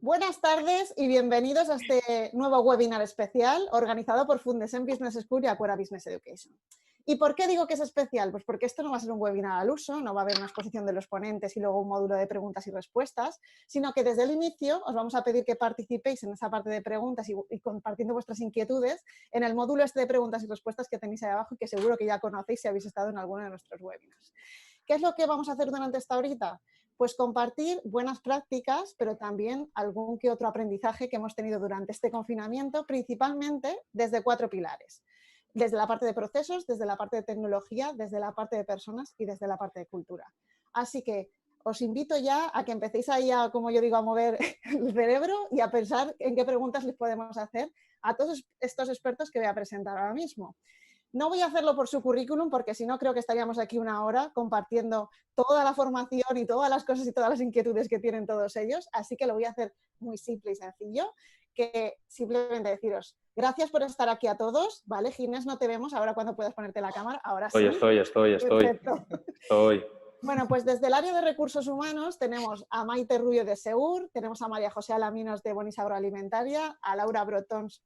Buenas tardes y bienvenidos a este nuevo webinar especial organizado por Fundesen Business School y Aquera Business Education. ¿Y por qué digo que es especial? Pues porque esto no va a ser un webinar al uso, no va a haber una exposición de los ponentes y luego un módulo de preguntas y respuestas, sino que desde el inicio os vamos a pedir que participéis en esa parte de preguntas y compartiendo vuestras inquietudes en el módulo este de preguntas y respuestas que tenéis ahí abajo y que seguro que ya conocéis si habéis estado en alguno de nuestros webinars. ¿Qué es lo que vamos a hacer durante esta horita? Pues compartir buenas prácticas, pero también algún que otro aprendizaje que hemos tenido durante este confinamiento, principalmente desde 4 pilares. Desde la parte de procesos, desde la parte de tecnología, desde la parte de personas y desde la parte de cultura. Así que os invito ya a que empecéis ahí a, como yo digo, a mover el cerebro y a pensar en qué preguntas les podemos hacer a todos estos expertos que voy a presentar ahora mismo. No voy a hacerlo por su currículum porque si no creo que estaríamos aquí una hora compartiendo toda la formación y todas las cosas y todas las inquietudes que tienen todos ellos, así que lo voy a hacer muy simple y sencillo, que simplemente deciros gracias por estar aquí a todos, ¿vale? Ginés, no te vemos, ahora cuando puedas ponerte la cámara, ahora sí. Estoy. Bueno, pues desde el área de recursos humanos tenemos a Maite Rubio de Segur, tenemos a María José Alaminos de Bonis Agroalimentaria, a Laura Brotons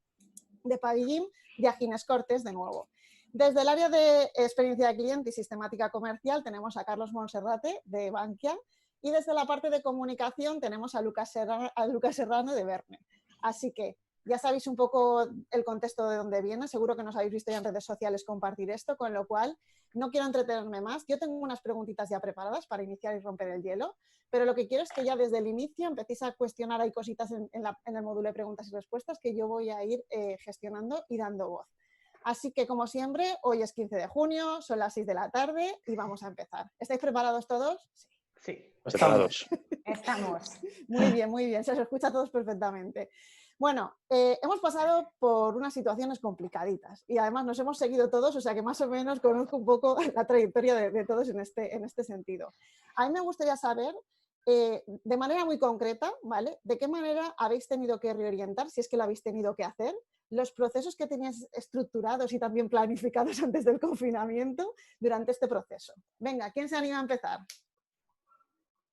de Pavillín y a Ginés Cortés de nuevo. Desde el área de experiencia de cliente y sistemática comercial tenemos a Carlos Monserrate de Bankia y desde la parte de comunicación tenemos a Lucas Serrano de Verne. Así que ya sabéis un poco el contexto de dónde viene, seguro que nos habéis visto ya en redes sociales compartir esto, con lo cual no quiero entretenerme más. Yo tengo unas preguntitas ya preparadas para iniciar y romper el hielo, pero lo que quiero es que ya desde el inicio empecéis a cuestionar, hay cositas en el módulo de preguntas y respuestas que yo voy a ir gestionando y dando voz. Así que, como siempre, hoy es 15 de junio, son las 6 de la tarde y vamos a empezar. ¿Estáis preparados todos? Sí, estamos. Muy bien, se os escucha a todos perfectamente. Bueno, hemos pasado por unas situaciones complicaditas y además nos hemos seguido todos, o sea que más o menos conozco un poco la trayectoria de todos en este sentido. A mí me gustaría saber, de manera muy concreta, ¿vale? ¿De qué manera habéis tenido que reorientar, si es que lo habéis tenido que hacer, los procesos que teníais estructurados y también planificados antes del confinamiento durante este proceso? Venga, ¿quién se anima a empezar?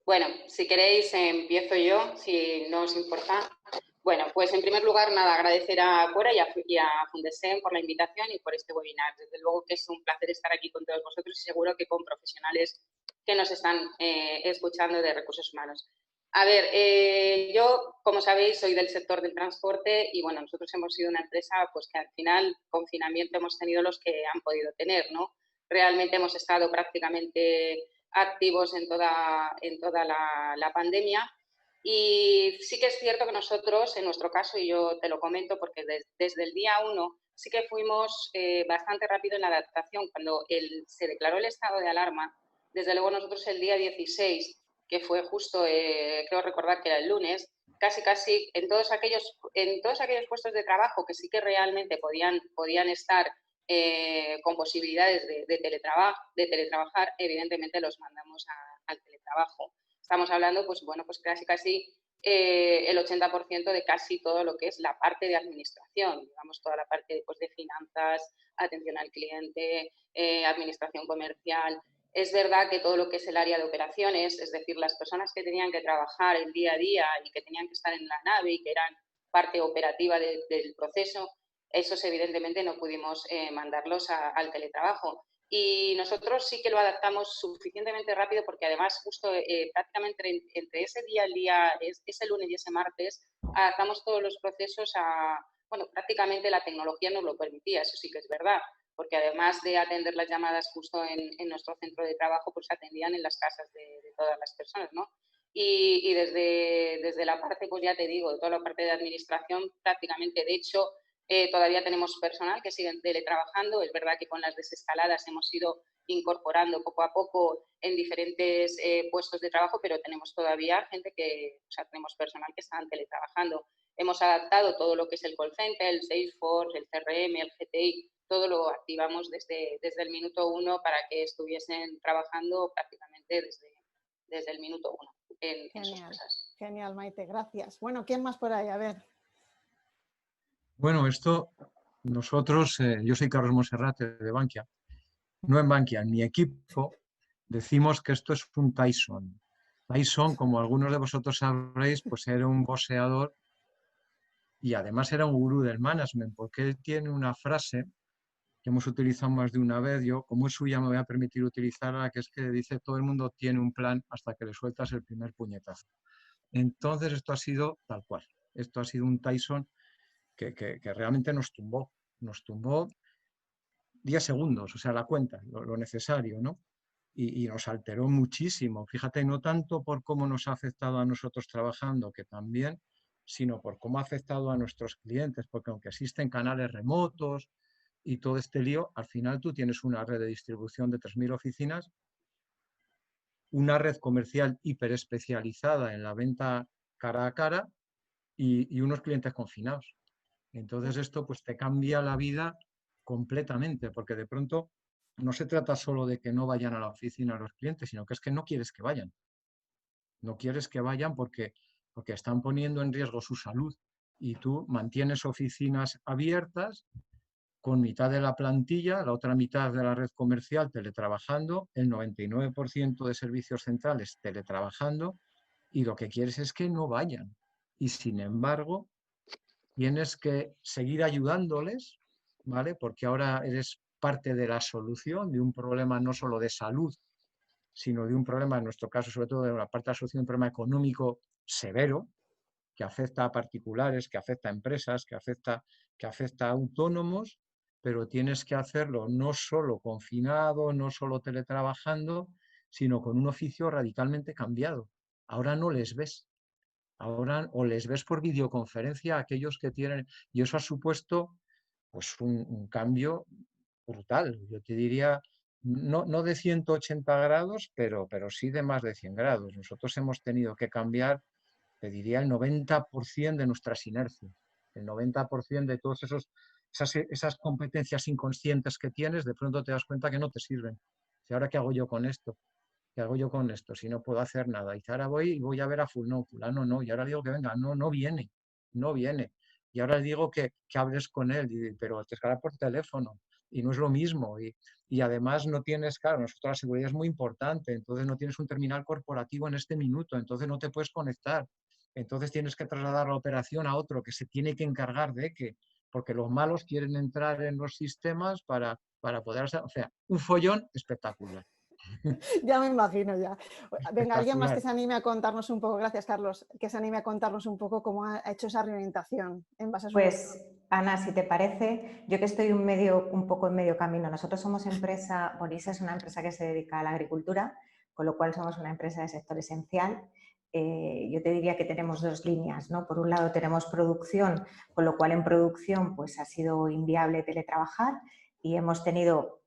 Bueno, si queréis empiezo yo, si no os importa. Bueno, pues en primer lugar, nada, agradecer a Aquera y a Fundesen por la invitación y por este webinar. Desde luego que es un placer estar aquí con todos vosotros y seguro que con profesionales que nos están escuchando de recursos humanos. A ver, yo, como sabéis, soy del sector del transporte y, bueno, nosotros hemos sido una empresa pues que al final confinamiento hemos tenido los que han podido tener, ¿no? Realmente hemos estado prácticamente activos en toda la pandemia y sí que es cierto que nosotros, en nuestro caso, y yo te lo comento porque desde el día 1 sí que fuimos bastante rápido en la adaptación. Cuando se declaró el estado de alarma, desde luego nosotros el día 16, que fue justo, creo recordar que era el lunes, casi en todos aquellos puestos de trabajo que sí que realmente podían estar con posibilidades de teletrabajar, evidentemente los mandamos al teletrabajo. Estamos hablando, pues bueno, pues casi el 80% de casi todo lo que es la parte de administración, digamos toda la parte pues, de finanzas, atención al cliente, administración comercial. Es verdad que todo lo que es el área de operaciones, es decir, las personas que tenían que trabajar el día a día y que tenían que estar en la nave y que eran parte operativa del proceso, esos evidentemente no pudimos mandarlos al teletrabajo. Y nosotros sí que lo adaptamos suficientemente rápido porque además justo prácticamente entre ese ese lunes y ese martes, adaptamos todos los procesos bueno, prácticamente la tecnología nos lo permitía, eso sí que es verdad, porque además de atender las llamadas justo en nuestro centro de trabajo, pues atendían en las casas de todas las personas, ¿no? Y desde la parte, pues ya te digo, de toda la parte de administración, prácticamente, de hecho, todavía tenemos personal que siguen teletrabajando. Es verdad que con las desescaladas hemos ido incorporando poco a poco en diferentes puestos de trabajo, pero tenemos todavía tenemos personal que están teletrabajando. Hemos adaptado todo lo que es el call center, el Salesforce, el CRM, el GTI, todo lo activamos desde el minuto 1 para que estuviesen trabajando prácticamente desde el minuto 1 en sus casas. Genial, Maite, gracias. Bueno, ¿quién más por ahí? A ver. Bueno, nosotros, yo soy Carlos Monserrate de Bankia, no en Bankia, en mi equipo decimos que esto es un Tyson. Tyson, como algunos de vosotros sabréis, pues era un boxeador y además era un gurú del management, porque él tiene una frase que hemos utilizado más de una vez. Yo, como es suya, me voy a permitir utilizarla, que es que dice: todo el mundo tiene un plan hasta que le sueltas el primer puñetazo. Entonces, esto ha sido tal cual. Esto ha sido un Tyson que realmente nos tumbó 10 segundos, o sea, la cuenta, lo necesario, ¿no? Y nos alteró muchísimo. Fíjate, no tanto por cómo nos ha afectado a nosotros trabajando, que también, sino por cómo ha afectado a nuestros clientes, porque aunque existen canales remotos y todo este lío, al final tú tienes una red de distribución de 3.000 oficinas, una red comercial hiperespecializada en la venta cara a cara y unos clientes confinados. Entonces esto pues te cambia la vida completamente, porque de pronto no se trata solo de que no vayan a la oficina los clientes, sino que es que no quieres que vayan. No quieres que vayan porque están poniendo en riesgo su salud y tú mantienes oficinas abiertas con mitad de la plantilla, la otra mitad de la red comercial teletrabajando, el 99% de servicios centrales teletrabajando, y lo que quieres es que no vayan. Y sin embargo, tienes que seguir ayudándoles, ¿vale? Porque ahora eres parte de la solución de un problema no solo de salud, sino de un problema, en nuestro caso, sobre todo de la parte de la solución de un problema económico severo, que afecta a particulares, que afecta a empresas, que afecta a autónomos, pero tienes que hacerlo no solo confinado, no solo teletrabajando, sino con un oficio radicalmente cambiado. Ahora no les ves. Ahora o les ves por videoconferencia a aquellos que tienen, y eso ha supuesto pues un cambio brutal. Yo te diría, no de 180 grados, pero sí de más de 100 grados. Nosotros hemos tenido que cambiar, te diría, el 90% de nuestras inercias, el 90% de todas esas competencias inconscientes que tienes, de pronto te das cuenta que no te sirven. ¿Y ahora qué hago yo con esto? ¿Qué hago yo con esto? Si no puedo hacer nada. Y ahora voy a ver a fulano, no. Y ahora digo que venga, no viene, no viene. Y ahora digo que hables con él, pero te estará por teléfono. Y no es lo mismo. Y además no tienes, claro, nosotros la seguridad es muy importante. Entonces no tienes un terminal corporativo en este minuto. Entonces no te puedes conectar. Entonces tienes que trasladar la operación a otro que se tiene que encargar de que, porque los malos quieren entrar en los sistemas para poder hacer, o sea, un follón espectacular. Ya me imagino ya. Venga, alguien más que Espectacular. se anime a contarnos un poco, gracias Carlos, que se anime a contarnos un poco cómo ha hecho esa reorientación en base a su... Pues Ana, si te parece, yo que estoy un poco en medio camino. Nosotros somos empresa, Borisa es una empresa que se dedica a la agricultura, con lo cual somos una empresa de sector esencial. Yo te diría que tenemos dos líneas, ¿no? Por un lado tenemos producción, con lo cual en producción pues ha sido inviable teletrabajar y hemos tenido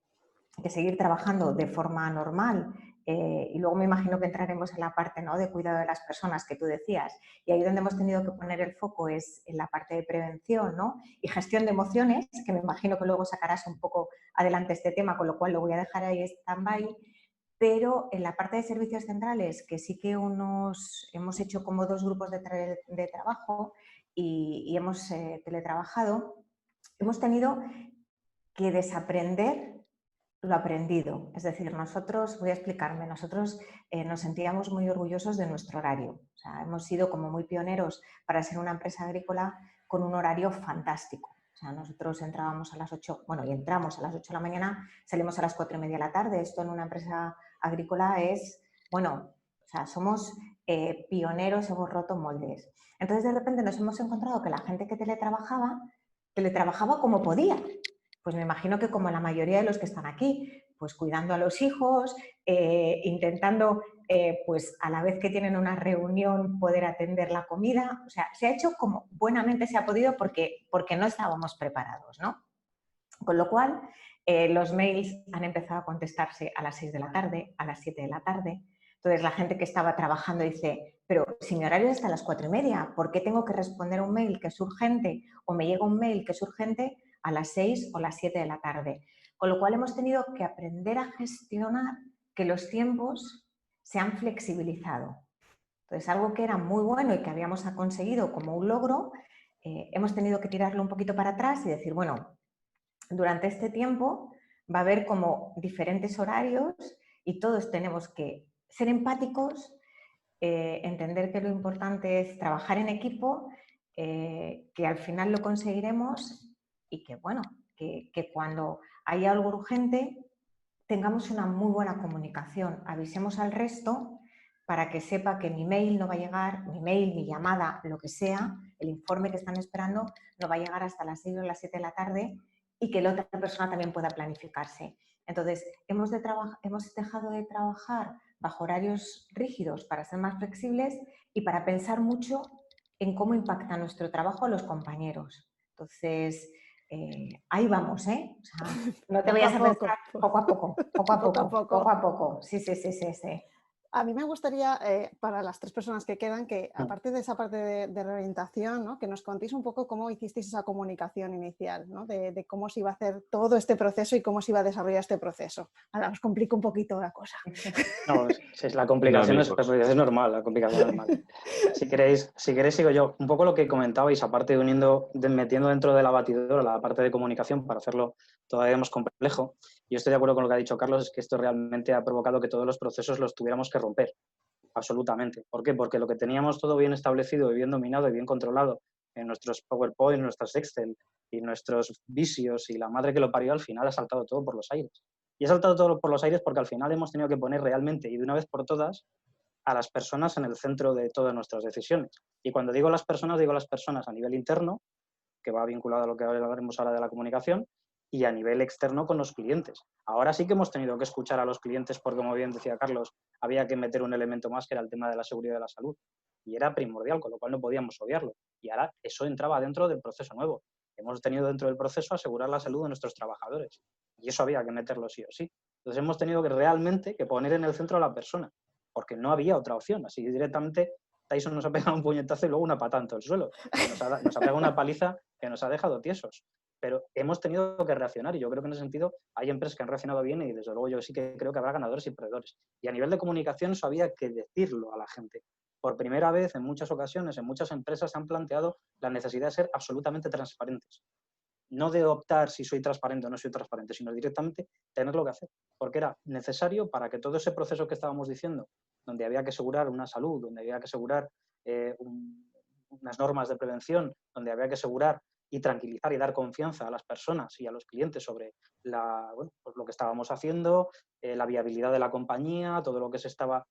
que seguir trabajando de forma normal. Y luego me imagino que entraremos en la parte, ¿no?, de cuidado de las personas que tú decías. Y ahí donde hemos tenido que poner el foco es en la parte de prevención, ¿no?, y gestión de emociones, que me imagino que luego sacarás un poco adelante este tema, con lo cual lo voy a dejar ahí stand-by. Pero en la parte de servicios centrales, que sí que hemos hecho como dos grupos de trabajo y hemos teletrabajado, hemos tenido que desaprender lo aprendido. Es decir, nosotros, voy a explicarme, nosotros nos sentíamos muy orgullosos de nuestro horario. O sea, hemos sido como muy pioneros para ser una empresa agrícola con un horario fantástico. O sea, nosotros entrábamos a las 8, bueno, y entramos a las 8 de la mañana, salimos a las 4:30 de la tarde. Esto en una empresa agrícola es, bueno, o sea, somos pioneros, hemos roto moldes. Entonces, de repente nos hemos encontrado que la gente que teletrabajaba como podía. Pues me imagino que como la mayoría de los que están aquí, pues cuidando a los hijos, intentando, pues a la vez que tienen una reunión, poder atender la comida. O sea, se ha hecho como buenamente se ha podido porque no estábamos preparados, ¿no? Con lo cual, los mails han empezado a contestarse a las 6 de la tarde, a las 7 de la tarde. Entonces, la gente que estaba trabajando dice, pero si mi horario es hasta las 4:30, ¿por qué tengo que responder un mail que es urgente o me llega un mail que es urgente a las 6 o las 7 de la tarde? Con lo cual, hemos tenido que aprender a gestionar que los tiempos se han flexibilizado. Entonces, algo que era muy bueno y que habíamos conseguido como un logro, hemos tenido que tirarlo un poquito para atrás y decir, bueno, durante este tiempo va a haber como diferentes horarios y todos tenemos que ser empáticos, entender que lo importante es trabajar en equipo, que al final lo conseguiremos y que, bueno, que cuando haya algo urgente tengamos una muy buena comunicación, avisemos al resto para que sepa que mi mail no va a llegar, mi mail, mi llamada, lo que sea, el informe que están esperando no va a llegar hasta las 6 o las 7 de la tarde y que la otra persona también pueda planificarse. Entonces, hemos dejado de trabajar bajo horarios rígidos para ser más flexibles y para pensar mucho en cómo impacta nuestro trabajo a los compañeros. Entonces, ahí vamos, ¿eh? O sea, no te vayas a pensar poco a poco, poco a poco. Sí. A mí me gustaría, para las 3 personas que quedan, que aparte de esa parte de reorientación, ¿no? Que nos contéis un poco cómo hicisteis esa comunicación inicial, ¿no? De cómo se iba a hacer todo este proceso y cómo se iba a desarrollar este proceso. Ahora os complico un poquito la cosa. No, la complicación es normal, la complicación es normal. Si queréis sigo yo. Un poco lo que comentabais, aparte de metiendo dentro de la batidora la parte de comunicación para hacerlo todavía más complejo. Yo estoy de acuerdo con lo que ha dicho Carlos, es que esto realmente ha provocado que todos los procesos los tuviéramos que romper, absolutamente. ¿Por qué? Porque lo que teníamos todo bien establecido y bien dominado y bien controlado en nuestros PowerPoint, nuestros Excel y nuestros Visios y la madre que lo parió, al final ha saltado todo por los aires. Y ha saltado todo por los aires porque al final hemos tenido que poner realmente y de una vez por todas a las personas en el centro de todas nuestras decisiones. Y cuando digo las personas a nivel interno, que va vinculado a lo que hablaremos ahora de la comunicación, y a nivel externo con los clientes. Ahora sí que hemos tenido que escuchar a los clientes porque, como bien decía Carlos, había que meter un elemento más que era el tema de la seguridad de la salud. Y era primordial, con lo cual no podíamos obviarlo. Y ahora eso entraba dentro del proceso nuevo. Hemos tenido dentro del proceso asegurar la salud de nuestros trabajadores. Y eso había que meterlo sí o sí. Entonces hemos tenido que realmente que poner en el centro a la persona, porque no había otra opción. Así directamente Tyson nos ha pegado un puñetazo y luego una patada en todo el suelo. Nos ha pegado una paliza que nos ha dejado tiesos. Pero hemos tenido que reaccionar y yo creo que en ese sentido hay empresas que han reaccionado bien y desde luego yo sí que creo que habrá ganadores y perdedores. Y a nivel de comunicación eso había que decirlo a la gente. Por primera vez, en muchas ocasiones, en muchas empresas se han planteado la necesidad de ser absolutamente transparentes. No de optar si soy transparente o no soy transparente, sino directamente tenerlo que hacer. Porque era necesario para que todo ese proceso que estábamos diciendo, donde había que asegurar una salud, donde había que asegurar unas normas de prevención, donde había que asegurar y tranquilizar y dar confianza a las personas y a los clientes sobre pues lo que estábamos haciendo, la viabilidad de la compañía, todo lo que estaba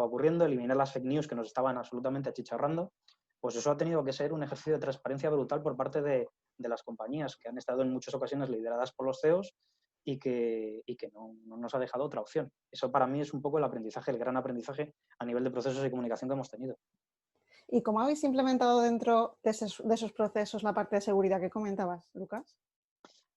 ocurriendo, eliminar las fake news que nos estaban absolutamente achicharrando, pues eso ha tenido que ser un ejercicio de transparencia brutal por parte de las compañías que han estado en muchas ocasiones lideradas por los CEOs y que no nos ha dejado otra opción. Eso para mí es un poco el aprendizaje, el gran aprendizaje a nivel de procesos de comunicación que hemos tenido. ¿Y cómo habéis implementado dentro de esos procesos la parte de seguridad que comentabas, Lucas?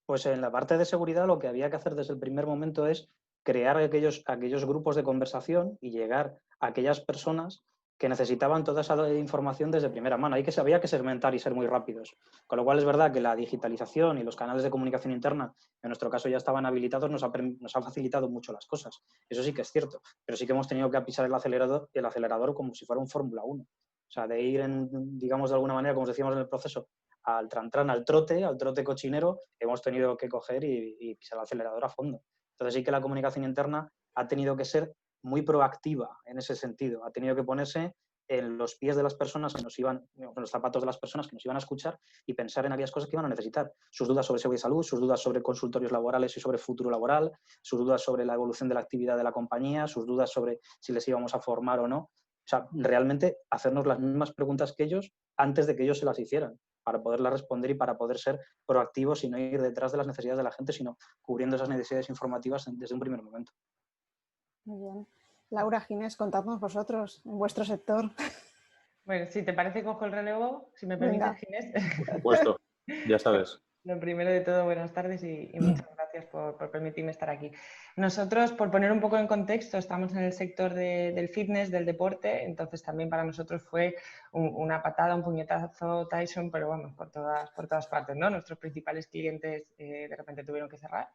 Pues en la parte de seguridad lo que había que hacer desde el primer momento es crear aquellos grupos de conversación y llegar a aquellas personas que necesitaban toda esa información desde primera mano. Había que segmentar y ser muy rápidos. Con lo cual es verdad que la digitalización y los canales de comunicación interna, en nuestro caso ya estaban habilitados, nos ha facilitado mucho las cosas. Eso sí que es cierto, pero sí que hemos tenido que pisar el acelerador como si fuera un Fórmula 1. O sea, de ir, digamos, de alguna manera, como os decíamos en el proceso, al trantrán, al trote cochinero, hemos tenido que coger y pisar el acelerador a fondo. Entonces sí que la comunicación interna ha tenido que ser muy proactiva en ese sentido. Ha tenido que ponerse en los pies de las personas en los zapatos de las personas que nos iban a escuchar y pensar en aquellas cosas que iban a necesitar. Sus dudas sobre seguridad y salud, sus dudas sobre consultorios laborales y sobre futuro laboral, sus dudas sobre la evolución de la actividad de la compañía, sus dudas sobre si les íbamos a formar o no. O sea, realmente hacernos las mismas preguntas que ellos antes de que ellos se las hicieran, para poderlas responder y para poder ser proactivos y no ir detrás de las necesidades de la gente, sino cubriendo esas necesidades informativas desde un primer momento. Muy bien. Laura, Ginés, contadnos vosotros, en vuestro sector. Bueno, si te parece, cojo el relevo, si me permites, Ginés. Por supuesto, ya sabes. Lo primero de todo, buenas tardes y muchas gracias por permitirme estar aquí. Nosotros, por poner un poco en contexto, estamos en el sector del fitness, del deporte, entonces también para nosotros fue una patada, un puñetazo Tyson, pero vamos, por todas partes, ¿no? Nuestros principales clientes de repente tuvieron que cerrar.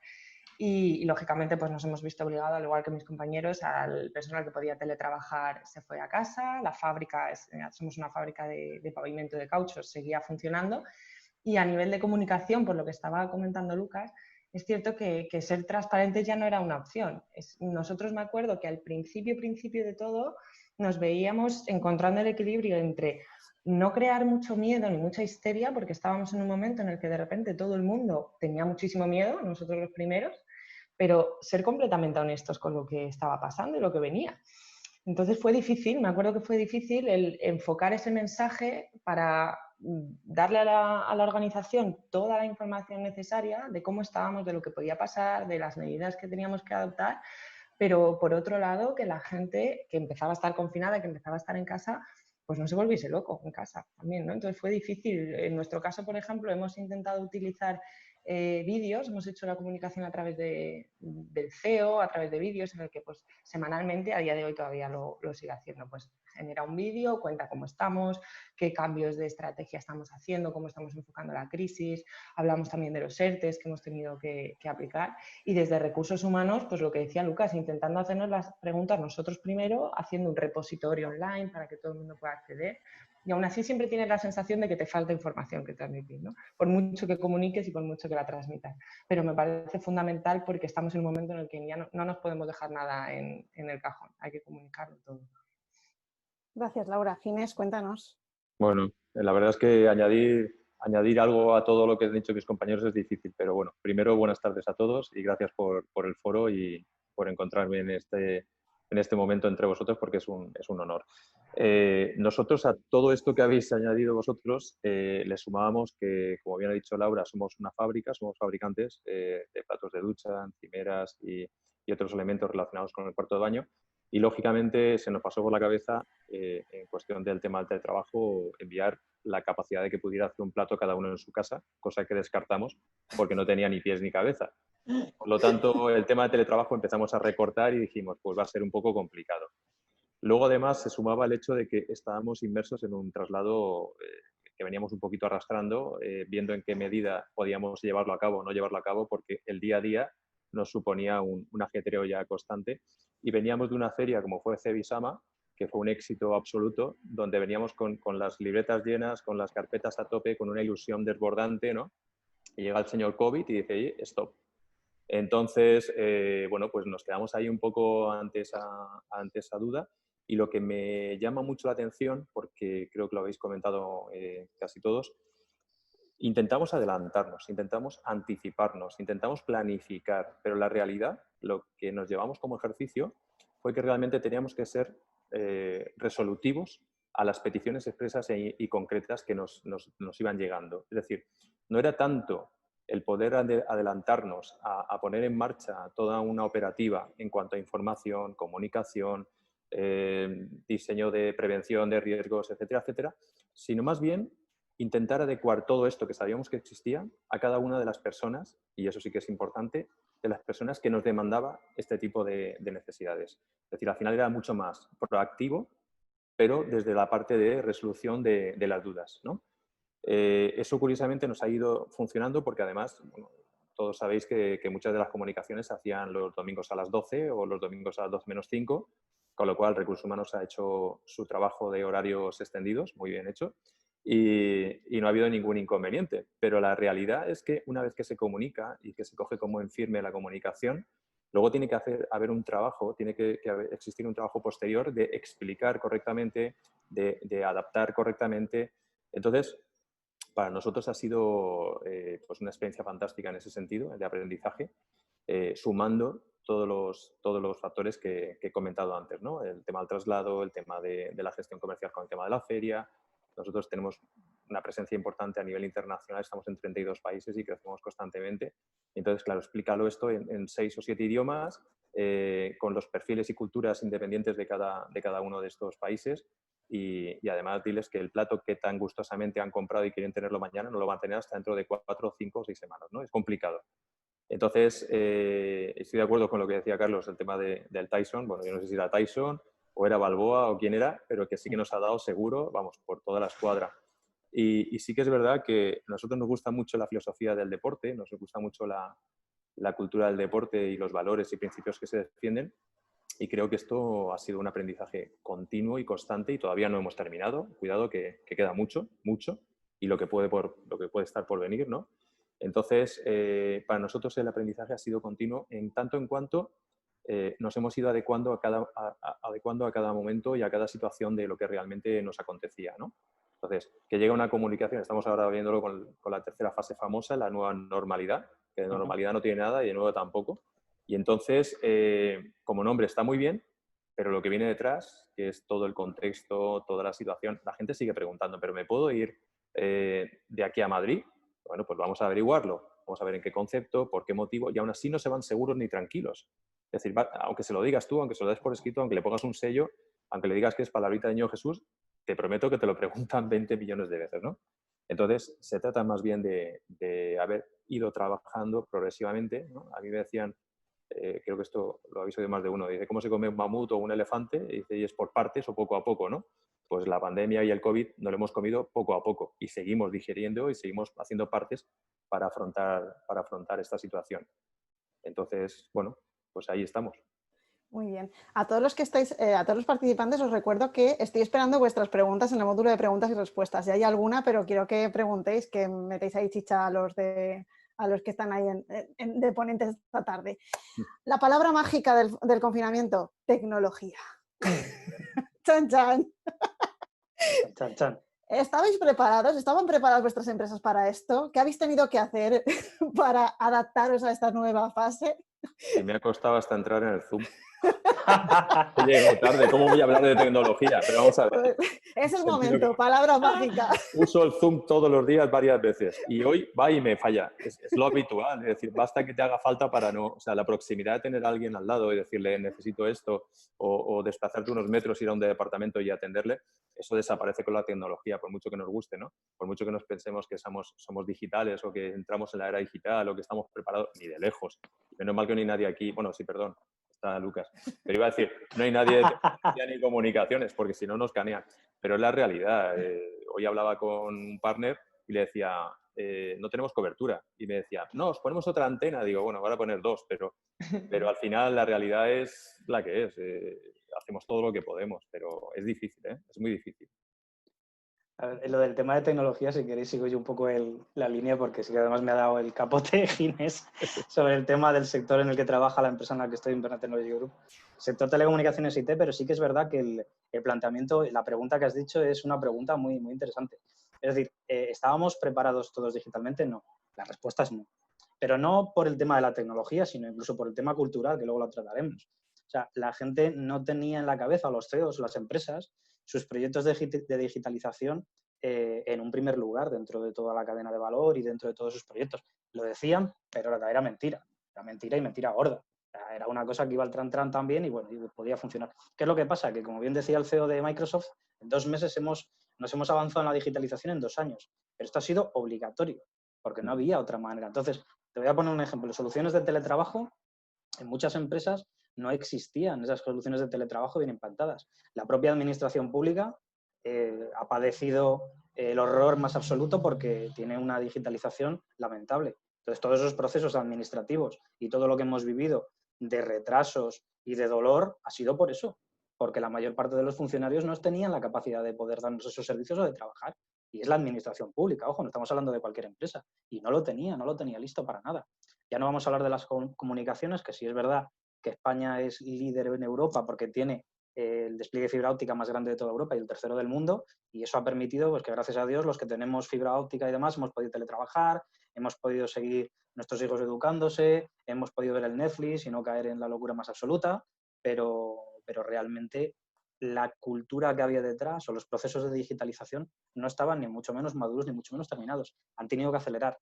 Y lógicamente pues nos hemos visto obligados, al igual que mis compañeros, al personal que podía teletrabajar se fue a casa, la fábrica, somos una fábrica de pavimento de cauchos, seguía funcionando. Y a nivel de comunicación, por lo que estaba comentando Lucas, es cierto que ser transparentes ya no era una opción. Nosotros me acuerdo que al principio de todo nos veíamos encontrando el equilibrio entre no crear mucho miedo ni mucha histeria, porque estábamos en un momento en el que de repente todo el mundo tenía muchísimo miedo, nosotros los primeros, pero ser completamente honestos con lo que estaba pasando y lo que venía. Entonces fue difícil, me acuerdo que fue difícil el enfocar ese mensaje para darle a la organización toda la información necesaria de cómo estábamos, de lo que podía pasar, de las medidas que teníamos que adoptar, pero por otro lado que la gente que empezaba a estar confinada, que empezaba a estar en casa, pues no se volviese loco en casa también, ¿no? Entonces fue difícil. En nuestro caso, por ejemplo, hemos intentado utilizar vídeos, hemos hecho la comunicación a través del CEO, a través de vídeos en el que pues semanalmente, a día de hoy todavía lo sigue haciendo, pues genera un vídeo, cuenta cómo estamos, qué cambios de estrategia estamos haciendo, cómo estamos enfocando la crisis, hablamos también de los ERTEs que hemos tenido que aplicar y desde recursos humanos, pues lo que decía Lucas, intentando hacernos las preguntas nosotros primero, haciendo un repositorio online para que todo el mundo pueda acceder. Y aún así siempre tienes la sensación de que te falta información que transmitir, ¿no? Por mucho que comuniques y por mucho que la transmitas. Pero me parece fundamental porque estamos en un momento en el que ya no nos podemos dejar nada en el cajón. Hay que comunicarlo todo. Gracias, Laura. Ginés, cuéntanos. Bueno, la verdad es que añadir algo a todo lo que han dicho mis compañeros es difícil, pero bueno, primero buenas tardes a todos y gracias por el foro y por encontrarme en este momento entre vosotros porque es un honor. Nosotros a todo esto que habéis añadido vosotros le sumábamos que, como bien ha dicho Laura, somos una fábrica, somos fabricantes de platos de ducha, encimeras y otros elementos relacionados con el cuarto de baño. Y, lógicamente, se nos pasó por la cabeza, en cuestión del tema del teletrabajo, enviar la capacidad de que pudiera hacer un plato cada uno en su casa, cosa que descartamos porque no tenía ni pies ni cabeza. Por lo tanto, el tema de teletrabajo empezamos a recortar y dijimos, pues va a ser un poco complicado. Luego, además, se sumaba el hecho de que estábamos inmersos en un traslado que veníamos un poquito arrastrando, viendo en qué medida podíamos llevarlo a cabo o no llevarlo a cabo, porque el día a día nos suponía un ajetreo ya constante. Y veníamos de una feria como fue Cebisama, que fue un éxito absoluto, donde veníamos con las libretas llenas, con las carpetas a tope, con una ilusión desbordante, ¿no? Y llega el señor COVID y dice, oye, stop. Entonces, bueno, pues nos quedamos ahí un poco ante esa duda. Y lo que me llama mucho la atención, porque creo que lo habéis comentado casi todos, intentamos adelantarnos, intentamos anticiparnos, intentamos planificar, pero la realidad, lo que nos llevamos como ejercicio, fue que realmente teníamos que ser resolutivos a las peticiones expresas y concretas que nos iban llegando. Es decir, no era tanto el poder adelantarnos a poner en marcha toda una operativa en cuanto a información, comunicación, diseño de prevención de riesgos, etcétera, etcétera, sino más bien intentar adecuar todo esto que sabíamos que existía a cada una de las personas, y eso sí que es importante, de las personas que nos demandaba este tipo de necesidades. Es decir, al final era mucho más proactivo, pero desde la parte de resolución de las dudas, ¿no? Eso curiosamente nos ha ido funcionando porque además, bueno, todos sabéis que muchas de las comunicaciones se hacían los domingos a las 12 o los domingos a las 12 menos 5, con lo cual Recursos Humanos ha hecho su trabajo de horarios extendidos, muy bien hecho, y no ha habido ningún inconveniente. Pero la realidad es que una vez que se comunica y que se coge como en firme la comunicación, luego tiene que haber un trabajo, tiene que existir un trabajo posterior de explicar correctamente, de adaptar correctamente. Entonces, para nosotros ha sido pues una experiencia fantástica en ese sentido, de aprendizaje, sumando todos los factores que he comentado antes, ¿no? El tema del traslado, el tema de la gestión comercial con el tema de la feria. Nosotros tenemos una presencia importante a nivel internacional, estamos en 32 países y crecemos constantemente. Entonces, claro, explícalo esto en 6 o 7 idiomas, con los perfiles y culturas independientes de cada uno de estos países. Y además diles que el plato que tan gustosamente han comprado y quieren tenerlo mañana no lo van a tener hasta dentro de 4, 5 o 6 semanas, ¿no? Es complicado. Entonces, estoy de acuerdo con lo que decía Carlos, el tema del Tyson. Bueno, yo no sé si era Tyson o era Balboa o quién era, pero que sí que nos ha dado seguro, vamos, por toda la escuadra. Y sí que es verdad que a nosotros nos gusta mucho la filosofía del deporte, nos gusta mucho la cultura del deporte y los valores y principios que se defienden. Y creo que esto ha sido un aprendizaje continuo y constante y todavía no hemos terminado. Cuidado que queda mucho, mucho, y lo que puede estar por venir, ¿no? Entonces, para nosotros el aprendizaje ha sido continuo en tanto en cuanto nos hemos ido adecuando a cada momento y a cada situación de lo que realmente nos acontecía, ¿no? Entonces, que llega una comunicación, estamos ahora viéndolo con la tercera fase famosa, la nueva normalidad, que de normalidad no tiene nada y de nuevo tampoco. Y entonces, como nombre está muy bien, pero lo que viene detrás, que es todo el contexto, toda la situación, la gente sigue preguntando, ¿pero me puedo ir de aquí a Madrid? Bueno, pues vamos a averiguarlo, vamos a ver en qué concepto, por qué motivo, y aún así no se van seguros ni tranquilos. Es decir, aunque se lo digas tú, aunque se lo des por escrito, aunque le pongas un sello, aunque le digas que es palabrita de Niño Jesús, te prometo que te lo preguntan 20 millones de veces, ¿no? Entonces, se trata más bien de haber ido trabajando progresivamente, ¿no? A mí me decían, creo que esto lo habéis oído más de uno, dice, ¿cómo se come un mamut o un elefante? Y dice, y es por partes o poco a poco, ¿no? Pues la pandemia y el COVID no lo hemos comido poco a poco y seguimos digiriendo y seguimos haciendo partes para afrontar esta situación. Entonces, bueno, pues ahí estamos. Muy bien. A todos los que estáis, a todos los participantes os recuerdo que estoy esperando vuestras preguntas en el módulo de preguntas y respuestas. Ya hay alguna, pero quiero que preguntéis, que metéis ahí chicha a los que están ahí de ponentes esta tarde. La palabra mágica del confinamiento, tecnología. Chan, chan. Chan, chan. ¿Estabais preparados? ¿Estaban preparadas vuestras empresas para esto? ¿Qué habéis tenido que hacer para adaptaros a esta nueva fase? Y me ha costado hasta entrar en el Zoom. Llego tarde, ¿cómo voy a hablar de tecnología? Pero vamos a ver. Es el momento, palabra mágica. Uso el Zoom todos los días varias veces y hoy va y me falla. Es lo habitual, es decir, basta que te haga falta para no... O sea, la proximidad de tener a alguien al lado y decirle necesito esto o desplazarte unos metros, ir a un departamento y atenderle, eso desaparece con la tecnología, por mucho que nos guste, ¿no? Por mucho que nos pensemos que somos digitales o que entramos en la era digital o que estamos preparados, ni de lejos. Menos mal que no hay nadie aquí, bueno, sí, perdón, está Lucas, pero iba a decir, no hay nadie de tecnología ni comunicaciones, porque si no nos canean. Pero es la realidad. Hoy hablaba con un partner y le decía, no tenemos cobertura. Y me decía, no, os ponemos otra antena. Digo, bueno, van a poner dos, pero al final la realidad es la que es. Hacemos todo lo que podemos, pero es difícil, es muy difícil. A ver, lo del tema de tecnología, si queréis, sigo yo un poco la línea, porque sí que además me ha dado el capote Ginés sobre el tema del sector en el que trabaja la empresa en la que estoy, Inverness Technology Group. Sector telecomunicaciones IT, pero sí que es verdad que el planteamiento, la pregunta que has dicho es una pregunta muy, muy interesante. Es decir, ¿estábamos preparados todos digitalmente? No. La respuesta es no. Pero no por el tema de la tecnología, sino incluso por el tema cultural, que luego lo trataremos. O sea, la gente no tenía en la cabeza, los CEOs, las empresas, sus proyectos de digitalización en un primer lugar dentro de toda la cadena de valor y dentro de todos sus proyectos. Lo decían, pero era mentira. Era mentira y mentira gorda. O sea, era una cosa que iba al tran también y bueno, y podía funcionar. ¿Qué es lo que pasa? Que como bien decía el CEO de Microsoft, en 2 meses nos hemos avanzado en la digitalización en 2 años. Pero esto ha sido obligatorio, porque no había otra manera. Entonces, te voy a poner un ejemplo. Soluciones de teletrabajo, en muchas empresas no existían esas soluciones de teletrabajo bien implantadas. La propia administración pública ha padecido el horror más absoluto porque tiene una digitalización lamentable. Entonces, todos esos procesos administrativos y todo lo que hemos vivido de retrasos y de dolor ha sido por eso, porque la mayor parte de los funcionarios no tenían la capacidad de poder darnos esos servicios o de trabajar. Y es la administración pública, ojo, no estamos hablando de cualquier empresa. Y no lo tenía listo para nada. Ya no vamos a hablar de las comunicaciones, que sí es verdad que España es líder en Europa porque tiene el despliegue de fibra óptica más grande de toda Europa y el tercero del mundo, y eso ha permitido pues, que gracias a Dios los que tenemos fibra óptica y demás hemos podido teletrabajar, hemos podido seguir nuestros hijos educándose, hemos podido ver el Netflix y no caer en la locura más absoluta, pero realmente la cultura que había detrás o los procesos de digitalización no estaban ni mucho menos maduros ni mucho menos terminados. Han tenido que acelerar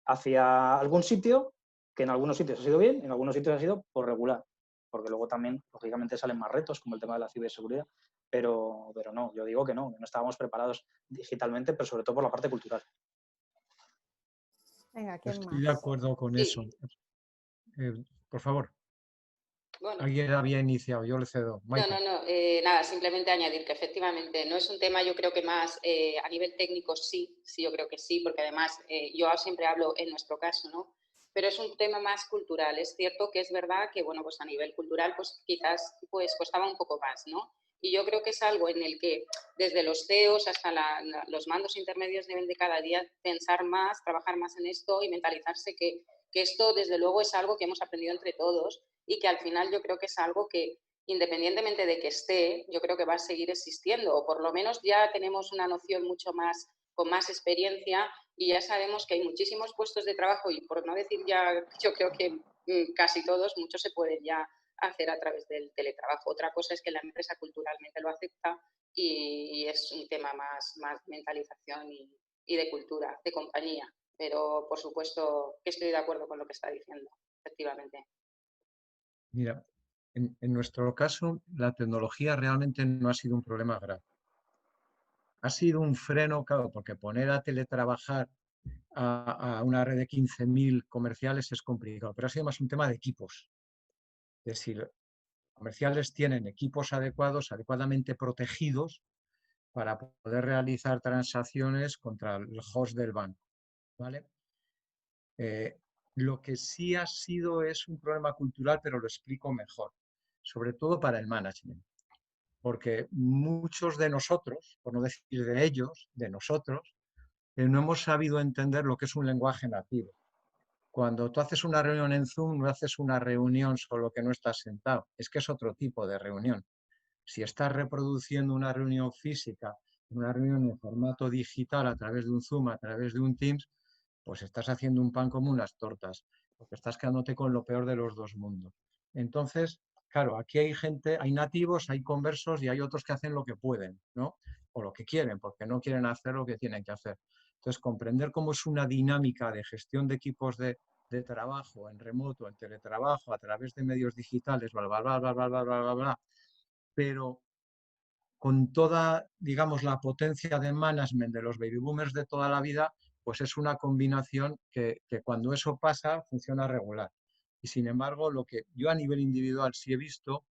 hacia algún sitio, que en algunos sitios ha sido bien, en algunos sitios ha sido por regular, porque luego también, lógicamente, salen más retos, como el tema de la ciberseguridad, pero no, yo digo que no estábamos preparados digitalmente, pero sobre todo por la parte cultural. Venga, ¿quién Estoy más? de acuerdo con eso. Por favor. Bueno. Alguien había iniciado, yo le cedo. Michael. No, nada, simplemente añadir que efectivamente no es un tema, yo creo que más a nivel técnico sí, yo creo que sí, porque además yo siempre hablo en nuestro caso, ¿no? Pero es un tema más cultural. Es cierto que es verdad que, bueno, pues a nivel cultural, pues quizás pues costaba un poco más, ¿no? Y yo creo que es algo en el que desde los CEOs hasta los mandos intermedios deben de cada día pensar más, trabajar más en esto y mentalizarse que esto, desde luego, es algo que hemos aprendido entre todos y que al final yo creo que es algo que, independientemente de que esté, yo creo que va a seguir existiendo, o por lo menos ya tenemos una noción mucho más, con más experiencia, y ya sabemos que hay muchísimos puestos de trabajo, y por no decir ya, yo creo que casi todos, muchos se pueden ya hacer a través del teletrabajo. Otra cosa es que la empresa culturalmente lo acepta y es un tema más mentalización y de cultura, de compañía. Pero, por supuesto, que estoy de acuerdo con lo que está diciendo, efectivamente. Mira, en nuestro caso, la tecnología realmente no ha sido un problema grave. Ha sido un freno, claro, porque poner a teletrabajar a una red de 15.000 comerciales es complicado, pero ha sido más un tema de equipos. Es decir, comerciales tienen equipos adecuados, adecuadamente protegidos para poder realizar transacciones contra el host del banco, ¿vale? Lo que sí ha sido es un problema cultural, pero lo explico mejor, sobre todo para el management, porque muchos de nosotros, por no decir de ellos, de nosotros, no hemos sabido entender lo que es un lenguaje nativo. Cuando tú haces una reunión en Zoom, no haces una reunión solo que no estás sentado, es que es otro tipo de reunión. Si estás reproduciendo una reunión física, una reunión en formato digital a través de un Zoom, a través de un Teams, pues estás haciendo un pan como unas tortas, porque estás quedándote con lo peor de los dos mundos. Entonces, claro, aquí hay gente, hay nativos, hay conversos y hay otros que hacen lo que pueden, ¿no? O lo que quieren, porque no quieren hacer lo que tienen que hacer. Entonces, comprender cómo es una dinámica de gestión de equipos de trabajo en remoto, en teletrabajo, a través de medios digitales, bla, bla, bla, bla, bla, bla, bla, bla, bla, pero con toda, digamos, la potencia de management de los baby boomers de toda la vida, pues es una combinación que cuando eso pasa funciona regular. Y sin embargo, lo que yo a nivel individual sí he visto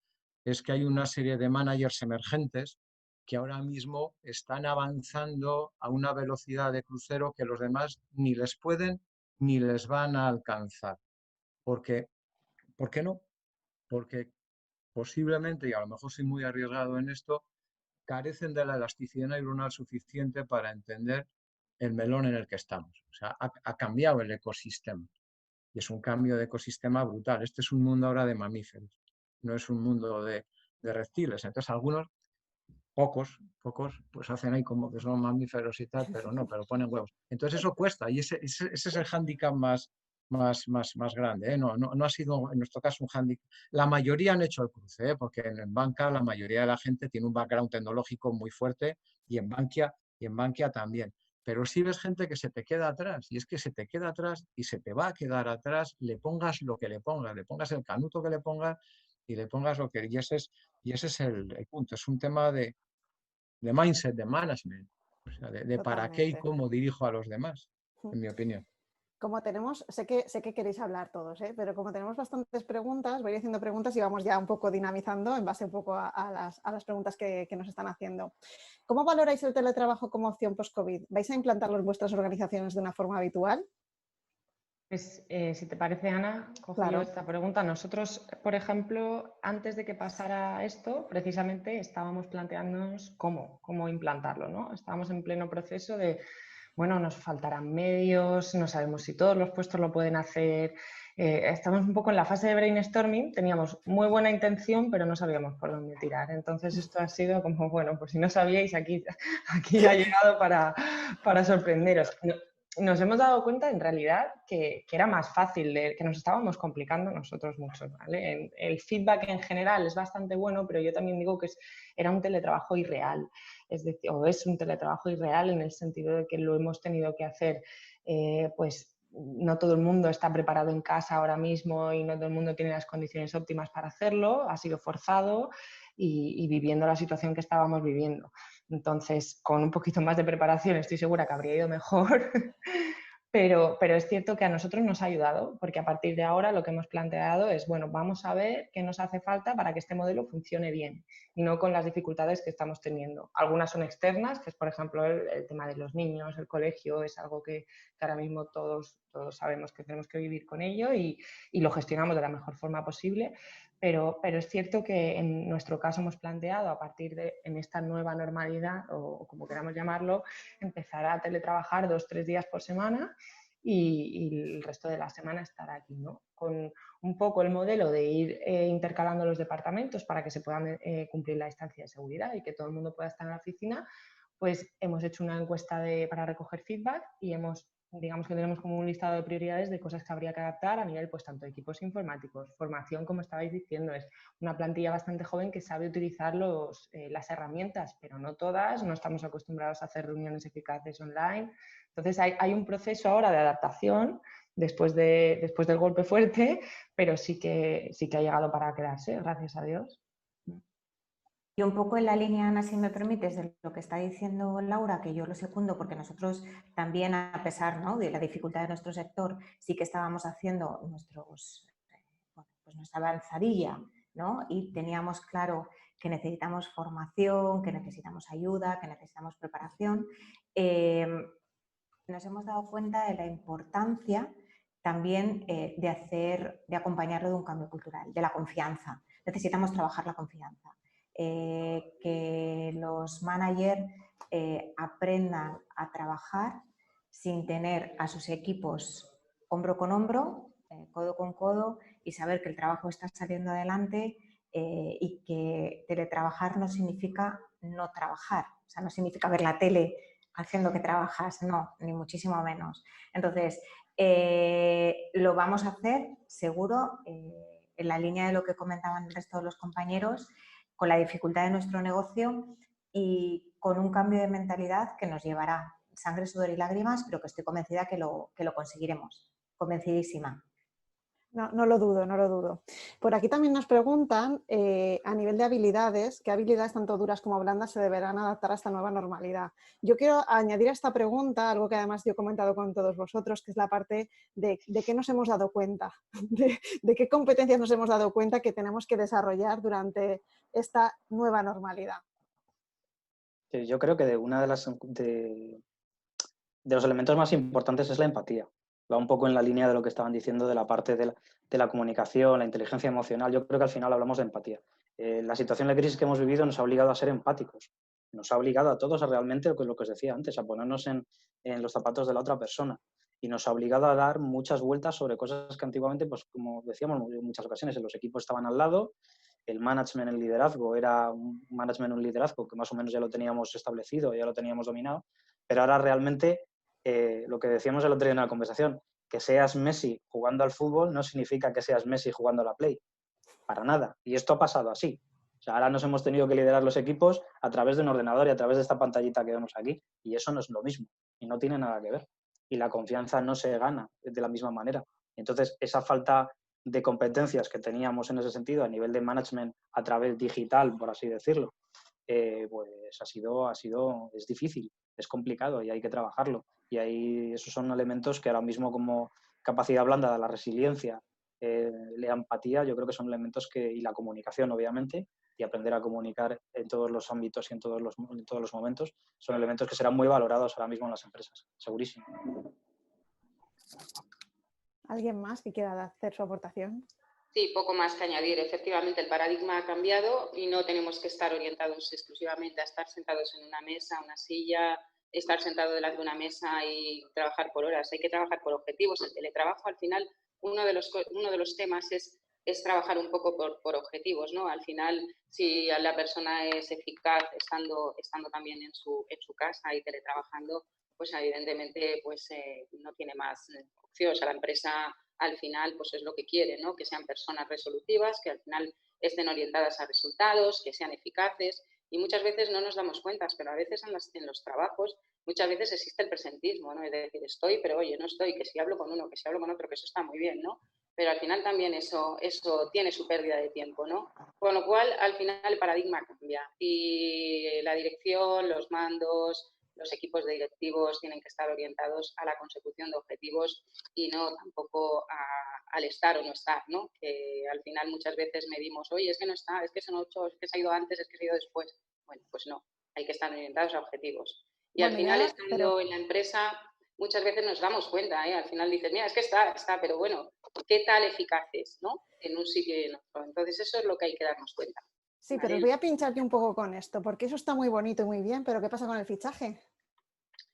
es que hay una serie de managers emergentes que ahora mismo están avanzando a una velocidad de crucero que los demás ni les pueden ni les van a alcanzar. Porque, ¿por qué no? Porque posiblemente, y a lo mejor soy muy arriesgado en esto, carecen de la elasticidad neuronal suficiente para entender el melón en el que estamos. O sea, ha cambiado el ecosistema y es un cambio de ecosistema brutal. Este es un mundo ahora de mamíferos, no es un mundo de reptiles. Entonces, algunos, pocos, pues hacen ahí como que son mamíferos y tal, pero no, pero ponen huevos. Entonces, eso cuesta y ese es el hándicap más grande, ¿eh? No ha sido en nuestro caso un hándicap. La mayoría han hecho el cruce, ¿eh? Porque en banca la mayoría de la gente tiene un background tecnológico muy fuerte y en Bankia también. Pero sí ves gente que se te queda atrás y es que se te queda atrás y se te va a quedar atrás, le pongas lo que le pongas el canuto que le pongas y le pongas lo que... Y ese es el punto, es un tema de mindset, de management, o sea, de para qué y cómo dirijo a los demás, en mi opinión. Como tenemos, sé que queréis hablar todos, pero como tenemos bastantes preguntas, voy haciendo preguntas y vamos ya un poco dinamizando en base un poco a las preguntas que nos están haciendo. ¿Cómo valoráis el teletrabajo como opción post-COVID? ¿Vais a implantarlo en vuestras organizaciones de una forma habitual? Pues, si te parece, Ana, cojo Claro. yo esta pregunta. Nosotros, por ejemplo, antes de que pasara esto, precisamente estábamos planteándonos cómo implantarlo, ¿no? Estábamos en pleno proceso de, bueno, nos faltarán medios, no sabemos si todos los puestos lo pueden hacer. Estamos un poco en la fase de brainstorming, teníamos muy buena intención, pero no sabíamos por dónde tirar. Entonces esto ha sido como, bueno, pues si no sabíais, aquí ha llegado para sorprenderos. Nos hemos dado cuenta en realidad que era más fácil, que nos estábamos complicando nosotros mucho, ¿vale? El feedback en general es bastante bueno, pero yo también digo que era un teletrabajo irreal, es decir, o es un teletrabajo irreal en el sentido de que lo hemos tenido que hacer, pues no todo el mundo está preparado en casa ahora mismo y no todo el mundo tiene las condiciones óptimas para hacerlo, ha sido forzado y viviendo la situación que estábamos viviendo. Entonces, con un poquito más de preparación estoy segura que habría ido mejor, pero es cierto que a nosotros nos ha ayudado, porque a partir de ahora lo que hemos planteado es, bueno, vamos a ver qué nos hace falta para que este modelo funcione bien y no con las dificultades que estamos teniendo. Algunas son externas, que es, por ejemplo, el tema de los niños, el colegio, es algo que ahora mismo todos sabemos que tenemos que vivir con ello y lo gestionamos de la mejor forma posible. Pero es cierto que en nuestro caso hemos planteado, a partir de en esta nueva normalidad, o como queramos llamarlo, empezar a teletrabajar 2 o 3 días por semana y el resto de la semana estar aquí, ¿no? Con un poco el modelo de ir intercalando los departamentos para que se puedan cumplir la distancia de seguridad y que todo el mundo pueda estar en la oficina, pues hemos hecho una encuesta para recoger feedback y digamos que tenemos como un listado de prioridades de cosas que habría que adaptar a nivel, pues tanto de equipos informáticos, formación, como estabais diciendo, es una plantilla bastante joven que sabe utilizar las herramientas, pero no todas, no estamos acostumbrados a hacer reuniones eficaces online. Entonces hay un proceso ahora de adaptación después del golpe fuerte, pero sí que ha llegado para quedarse, gracias a Dios. Y un poco en la línea, Ana, si me permites, de lo que está diciendo Laura, que yo lo secundo porque nosotros también, a pesar, ¿no?, de la dificultad de nuestro sector, sí que estábamos haciendo nuestra avanzadilla, ¿no? Y teníamos claro que necesitamos formación, que necesitamos ayuda, que necesitamos preparación. Nos hemos dado cuenta de la importancia también de acompañarlo de un cambio cultural, de la confianza. Necesitamos trabajar la confianza. Que los managers aprendan a trabajar sin tener a sus equipos hombro con hombro, codo con codo, y saber que el trabajo está saliendo adelante y que teletrabajar no significa no trabajar. O sea, no significa ver la tele haciendo que trabajas, no, ni muchísimo menos. Entonces, lo vamos a hacer seguro en la línea de lo que comentaban el resto de los compañeros, con la dificultad de nuestro negocio y con un cambio de mentalidad que nos llevará sangre, sudor y lágrimas, pero que estoy convencida que lo conseguiremos, convencidísima. No lo dudo, no lo dudo. Por aquí también nos preguntan, a nivel de habilidades, ¿qué habilidades tanto duras como blandas se deberán adaptar a esta nueva normalidad? Yo quiero añadir a esta pregunta algo que además yo he comentado con todos vosotros, que es la parte de qué nos hemos dado cuenta, de qué competencias nos hemos dado cuenta que tenemos que desarrollar durante esta nueva normalidad. Yo creo que una de los elementos más importantes es la empatía. Va un poco en la línea de lo que estaban diciendo de la parte de la comunicación, la inteligencia emocional. Yo creo que al final hablamos de empatía. La situación de crisis que hemos vivido nos ha obligado a ser empáticos. Nos ha obligado a todos a realmente, lo que os decía antes, a ponernos en los zapatos de la otra persona. Y nos ha obligado a dar muchas vueltas sobre cosas que antiguamente, pues como decíamos en muchas ocasiones, los equipos estaban al lado, el management, el liderazgo, era un liderazgo que más o menos ya lo teníamos establecido, ya lo teníamos dominado, pero ahora realmente lo que decíamos el otro día en la conversación, que seas Messi jugando al fútbol no significa que seas Messi jugando a la Play, para nada. Y esto ha pasado así. O sea, ahora nos hemos tenido que liderar los equipos a través de un ordenador y a través de esta pantallita que vemos aquí, y eso no es lo mismo, y no tiene nada que ver. Y la confianza no se gana de la misma manera. Entonces, esa falta de competencias que teníamos en ese sentido a nivel de management a través digital, por así decirlo, pues es difícil, es complicado y hay que trabajarlo. Y esos son elementos que ahora mismo, como capacidad blanda, la resiliencia, la empatía, yo creo que son elementos y la comunicación, obviamente, y aprender a comunicar en todos los ámbitos y en todos los momentos, son elementos que serán muy valorados ahora mismo en las empresas, segurísimo. ¿Alguien más que quiera hacer su aportación? Sí, poco más que añadir. Efectivamente, el paradigma ha cambiado y no tenemos que estar orientados exclusivamente a estar sentados en una mesa, una silla, estar sentado delante de una mesa y trabajar por horas. Hay que trabajar por objetivos. El teletrabajo, al final, uno de los temas es trabajar un poco por objetivos, ¿no? Al final, si la persona es eficaz estando también en su casa y teletrabajando, pues evidentemente pues, no tiene más opción. O sea, la empresa al final pues es lo que quiere, ¿no? Que sean personas resolutivas, que al final estén orientadas a resultados, que sean eficaces, y muchas veces no nos damos cuenta, pero a veces en los trabajos muchas veces existe el presentismo, ¿no? Es decir, estoy, pero oye, no estoy, que si hablo con uno, que si hablo con otro, que eso está muy bien, ¿no? Pero al final también eso tiene su pérdida de tiempo, ¿no? Con lo cual, al final el paradigma cambia y la dirección, los mandos, los equipos de directivos tienen que estar orientados a la consecución de objetivos y no tampoco al estar o no estar, ¿no? Que al final muchas veces medimos, oye, es que no está, es que son 8, es que se ha ido antes, es que se ha ido después. Bueno, pues no, hay que estar orientados a objetivos. Y bueno, al final, estando en la empresa, muchas veces nos damos cuenta, al final dices, mira, es que está, pero bueno, ¿qué tal eficaces, ¿no? En un sitio y en otro. Entonces eso es lo que hay que darnos cuenta. Sí, pero os voy a pinchar yo un poco con esto, porque eso está muy bonito y muy bien, pero ¿qué pasa con el fichaje?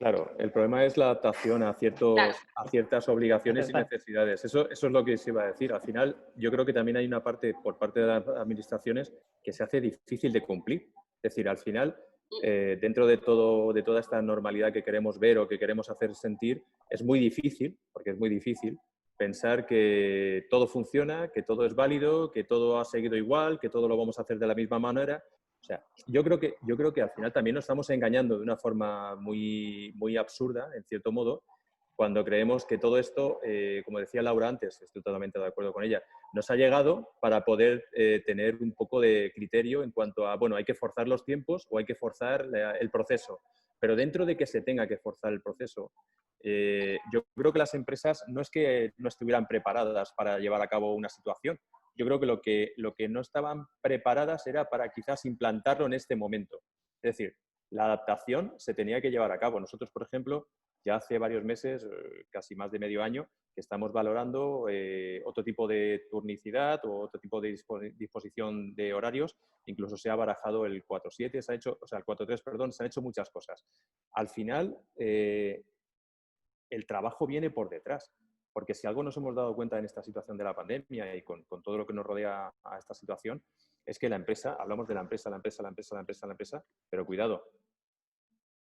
Claro, el problema es la adaptación a ciertas obligaciones y necesidades. Eso es lo que se iba a decir. Al final, yo creo que también hay una parte por parte de las administraciones que se hace difícil de cumplir. Es decir, al final, dentro de toda esta normalidad que queremos ver o que queremos hacer sentir, es muy difícil, porque es muy difícil, pensar que todo funciona, que todo es válido, que todo ha seguido igual, que todo lo vamos a hacer de la misma manera. O sea, yo creo que al final también nos estamos engañando de una forma muy, muy absurda, en cierto modo, cuando creemos que todo esto, como decía Laura antes, estoy totalmente de acuerdo con ella, nos ha llegado para poder tener un poco de criterio en cuanto a, bueno, hay que forzar los tiempos o hay que forzar el proceso. Pero dentro de que se tenga que forzar el proceso, yo creo que las empresas no es que no estuvieran preparadas para llevar a cabo una situación. Yo creo que lo que no estaban preparadas era para quizás implantarlo en este momento. Es decir, la adaptación se tenía que llevar a cabo. Nosotros, por ejemplo, ya hace varios meses, casi más de medio año, que estamos valorando otro tipo de turnicidad o otro tipo de disposición de horarios. Incluso se ha barajado el 4-7, el 4-3, perdón, se han hecho muchas cosas. Al final, el trabajo viene por detrás. Porque si algo nos hemos dado cuenta en esta situación de la pandemia y con todo lo que nos rodea a esta situación, es que la empresa, hablamos de la empresa, pero cuidado,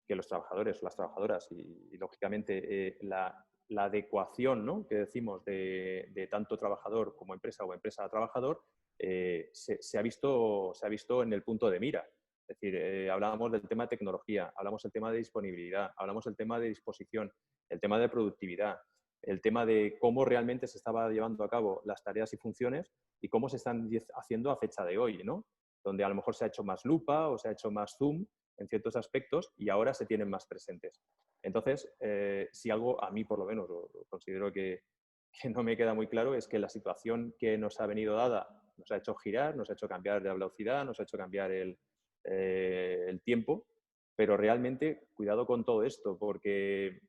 que los trabajadores, las trabajadoras y lógicamente la adecuación, ¿no?, que decimos de tanto trabajador como empresa o empresa a trabajador, se ha visto en el punto de mira. Es decir, hablábamos del tema de tecnología, hablamos del tema de disponibilidad, hablamos del tema de disposición, el tema de productividad, el tema de cómo realmente se estaba llevando a cabo las tareas y funciones y cómo se están haciendo a fecha de hoy, ¿no? Donde a lo mejor se ha hecho más lupa o se ha hecho más zoom en ciertos aspectos y ahora se tienen más presentes. Entonces, si algo a mí por lo menos lo considero que no me queda muy claro es que la situación que nos ha venido dada nos ha hecho girar, nos ha hecho cambiar la velocidad, nos ha hecho cambiar el tiempo, pero realmente cuidado con todo esto porque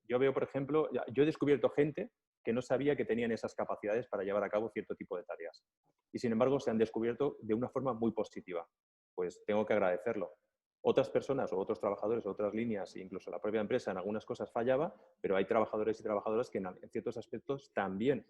yo veo, por ejemplo, yo he descubierto gente que no sabía que tenían esas capacidades para llevar a cabo cierto tipo de tareas. Y sin embargo, se han descubierto de una forma muy positiva. Pues tengo que agradecerlo. Otras personas o otros trabajadores o otras líneas, incluso la propia empresa en algunas cosas fallaba, pero hay trabajadores y trabajadoras que en ciertos aspectos también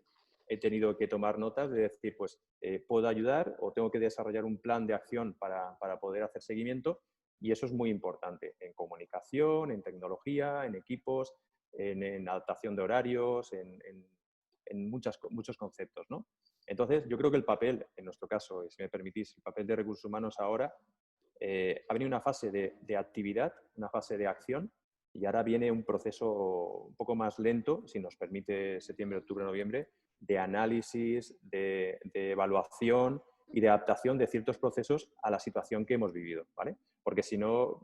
he tenido que tomar notas de decir, pues puedo ayudar o tengo que desarrollar un plan de acción para poder hacer seguimiento y eso es muy importante en comunicación, en tecnología, en equipos, en adaptación de horarios, en muchos conceptos, ¿no? Entonces, yo creo que el papel, en nuestro caso, si me permitís, el papel de recursos humanos ahora ha venido una fase de actividad, una fase de acción y ahora viene un proceso un poco más lento, si nos permite septiembre, octubre, noviembre, de análisis, de evaluación y de adaptación de ciertos procesos a la situación que hemos vivido, ¿vale? Porque si no,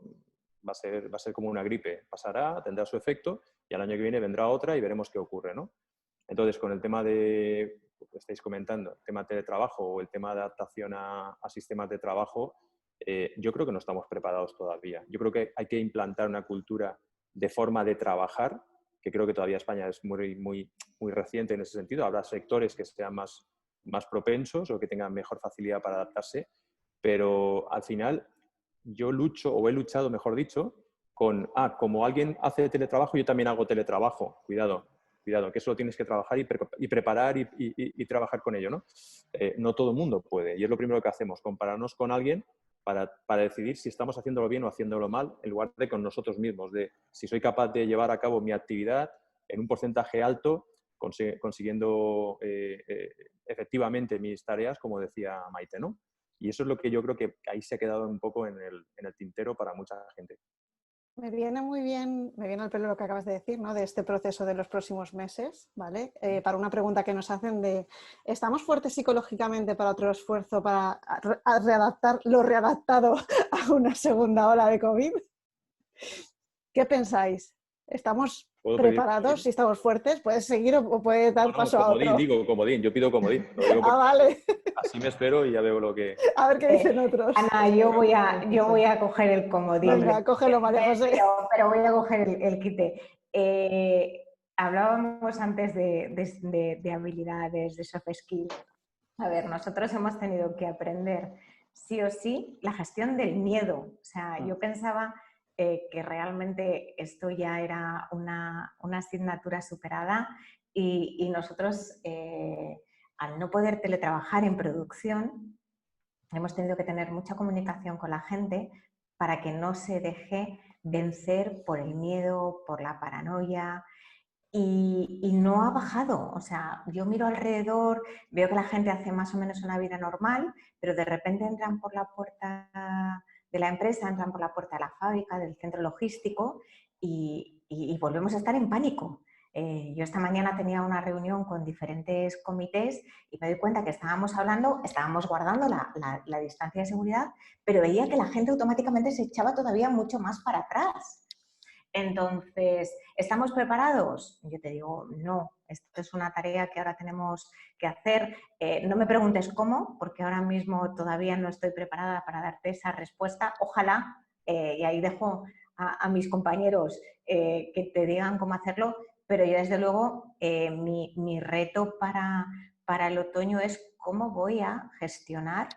va a ser como una gripe. Pasará, tendrá su efecto y al año que viene vendrá otra y veremos qué ocurre, ¿no? Entonces, con el tema de, que estáis comentando, el tema de teletrabajo o el tema de adaptación a sistemas de trabajo, yo creo que no estamos preparados todavía. Yo creo que hay que implantar una cultura de forma de trabajar, que creo que todavía España es muy reciente en ese sentido. Habrá sectores que sean más propensos o que tengan mejor facilidad para adaptarse, pero al final yo lucho, o he luchado, mejor dicho, con, como alguien hace teletrabajo, yo también hago teletrabajo. Cuidado, que eso lo tienes que trabajar y preparar y trabajar con ello, ¿no? No todo el mundo puede. Y es lo primero que hacemos, compararnos con alguien para decidir si estamos haciéndolo bien o haciéndolo mal, en lugar de con nosotros mismos, de si soy capaz de llevar a cabo mi actividad en un porcentaje alto, consiguiendo efectivamente mis tareas, como decía Maite, ¿no? Y eso es lo que yo creo que ahí se ha quedado un poco en el tintero para mucha gente. Me viene muy bien, me viene al pelo lo que acabas de decir, ¿no? De este proceso de los próximos meses, ¿vale? Para una pregunta que nos hacen de, ¿estamos fuertes psicológicamente para otro esfuerzo para readaptar lo readaptado a una segunda ola de COVID? ¿Qué pensáis? ¿Estamos preparados? Si estamos fuertes, ¿puedes seguir o puedes dar paso a otro? Comodín, yo pido comodín. Lo digo vale. Así me espero y ya veo lo que... A ver qué dicen otros. Ana, yo voy a coger el comodín. Venga, cógelo, María José. Pero voy a coger el quite. Hablábamos antes de habilidades, de soft skills. A ver, nosotros hemos tenido que aprender sí o sí la gestión del miedo. O sea, yo pensaba que realmente esto ya era una asignatura superada y nosotros, al no poder teletrabajar en producción, hemos tenido que tener mucha comunicación con la gente para que no se deje vencer por el miedo, por la paranoia, y no ha bajado. O sea, yo miro alrededor, veo que la gente hace más o menos una vida normal, pero de repente entran por la puerta de la empresa, entran por la puerta de la fábrica, del centro logístico y volvemos a estar en pánico. Yo esta mañana tenía una reunión con diferentes comités y me doy cuenta que estábamos guardando la distancia de seguridad, pero veía que la gente automáticamente se echaba todavía mucho más para atrás. Entonces, ¿estamos preparados? Yo te digo, no, esto es una tarea que ahora tenemos que hacer. No me preguntes cómo, porque ahora mismo todavía no estoy preparada para darte esa respuesta. Ojalá, y ahí dejo a mis compañeros que te digan cómo hacerlo, pero yo desde luego mi reto para el otoño es cómo voy a gestionar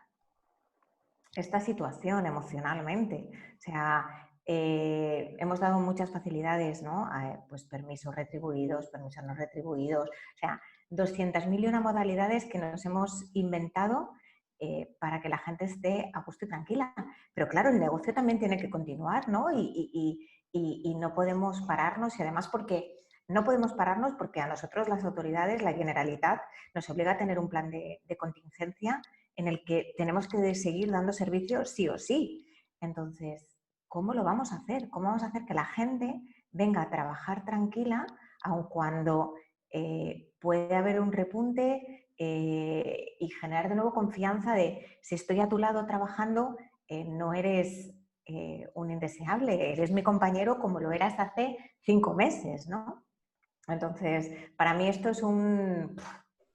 esta situación emocionalmente. O sea, hemos dado muchas facilidades, ¿no? Pues permisos retribuidos, permisos no retribuidos, o sea, 200.000 y una modalidades que nos hemos inventado para que la gente esté a gusto y tranquila. Pero claro, el negocio también tiene que continuar, ¿no? Y no podemos pararnos, y además no podemos pararnos porque a nosotros las autoridades, la Generalitat, nos obliga a tener un plan de contingencia en el que tenemos que seguir dando servicio sí o sí. Entonces, ¿cómo lo vamos a hacer? ¿Cómo vamos a hacer que la gente venga a trabajar tranquila, aun cuando puede haber un repunte y generar de nuevo confianza de si estoy a tu lado trabajando, no eres un indeseable, eres mi compañero como lo eras hace 5 meses, ¿no? Entonces, para mí esto es un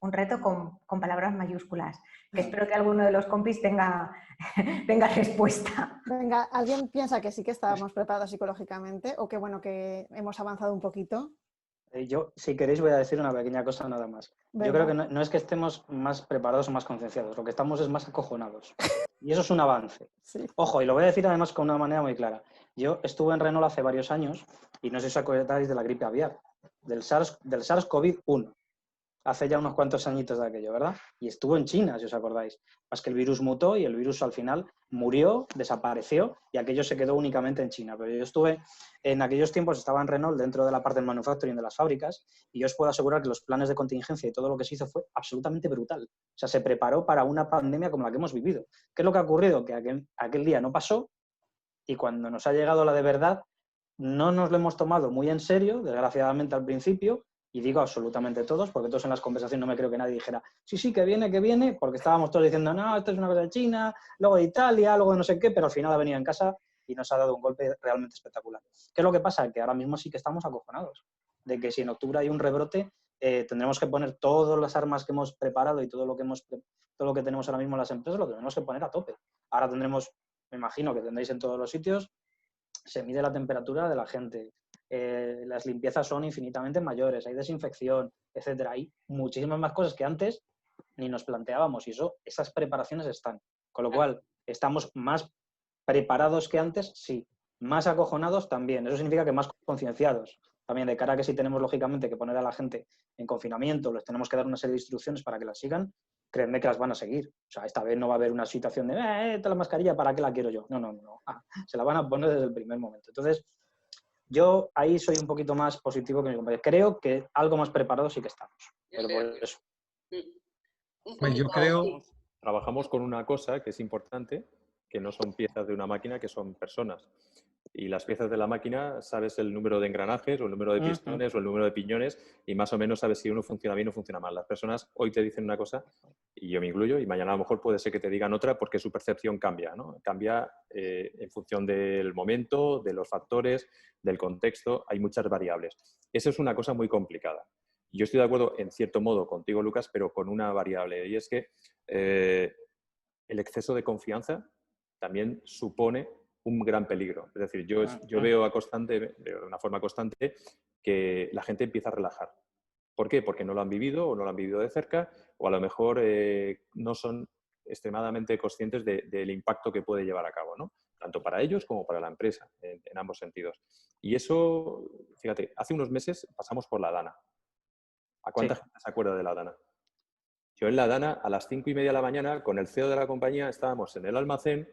reto con palabras mayúsculas, que espero que alguno de los compis tenga respuesta. Venga, ¿alguien piensa que sí que estábamos preparados psicológicamente o que bueno, que hemos avanzado un poquito? Yo, si queréis, voy a decir una pequeña cosa nada más. Venga. Yo creo que no es que estemos más preparados o más concienciados, lo que estamos es más acojonados. Y eso es un avance. Sí. Ojo, y lo voy a decir además con una manera muy clara. Yo estuve en Renault hace varios años y no sé si os acordáis de la gripe aviar, del SARS-CoV-1. Hace ya unos cuantos añitos de aquello, ¿verdad? Y estuvo en China, si os acordáis. Más que el virus mutó y el virus al final murió, desapareció y aquello se quedó únicamente en China. Pero yo estuve, en aquellos tiempos estaba en Renault dentro de la parte del manufacturing de las fábricas y yo os puedo asegurar que los planes de contingencia y todo lo que se hizo fue absolutamente brutal. O sea, se preparó para una pandemia como la que hemos vivido. ¿Qué es lo que ha ocurrido? Que aquel día no pasó y cuando nos ha llegado la de verdad no nos lo hemos tomado muy en serio, desgraciadamente al principio. Y digo absolutamente todos, porque todos en las conversaciones no me creo que nadie dijera, sí, que viene, porque estábamos todos diciendo, no, esto es una cosa de China, luego de Italia, luego de no sé qué, pero al final ha venido en casa y nos ha dado un golpe realmente espectacular. ¿Qué es lo que pasa? Que ahora mismo sí que estamos acojonados, de que si en octubre hay un rebrote, tendremos que poner todas las armas que hemos preparado y todo lo que tenemos ahora mismo en las empresas, lo tenemos que poner a tope. Ahora tendremos, me imagino que tendréis en todos los sitios, se mide la temperatura de la gente. Las limpiezas son infinitamente mayores, hay desinfección, etcétera. Hay muchísimas más cosas que antes ni nos planteábamos y esas preparaciones están. Con lo cual, ¿estamos más preparados que antes? Sí. ¿Más acojonados? También. Eso significa que más concienciados. También de cara a que si tenemos, lógicamente, que poner a la gente en confinamiento, les tenemos que dar una serie de instrucciones para que las sigan, créanme que las van a seguir. O sea, esta vez no va a haber una situación de la mascarilla, ¿para qué la quiero yo? No. Se la van a poner desde el primer momento. Entonces, yo ahí soy un poquito más positivo que mi compañero. Creo que algo más preparado sí que estamos. Pero por eso. Pues yo creo... Trabajamos con una cosa que es importante, que no son piezas de una máquina, que son personas. Y las piezas de la máquina, sabes el número de engranajes o el número de pistones o el número de piñones y más o menos sabes si uno funciona bien o funciona mal. Las personas hoy te dicen una cosa y yo me incluyo y mañana a lo mejor puede ser que te digan otra porque su percepción cambia, ¿no? Cambia en función del momento, de los factores, del contexto. Hay muchas variables. Eso es una cosa muy complicada. Yo estoy de acuerdo en cierto modo contigo, Lucas, pero con una variable y es que el exceso de confianza también supone un gran peligro. Es decir, yo veo de una forma constante que la gente empieza a relajar. ¿Por qué? Porque no lo han vivido o no lo han vivido de cerca o a lo mejor no son extremadamente conscientes del impacto que puede llevar a cabo, ¿no? tanto para ellos como para la empresa, en ambos sentidos. Y eso, fíjate, hace unos meses pasamos por la Dana. ¿A cuánta gente se acuerda de la Dana? Yo en la Dana, a las 5:30 de la mañana, con el CEO de la compañía, estábamos en el almacén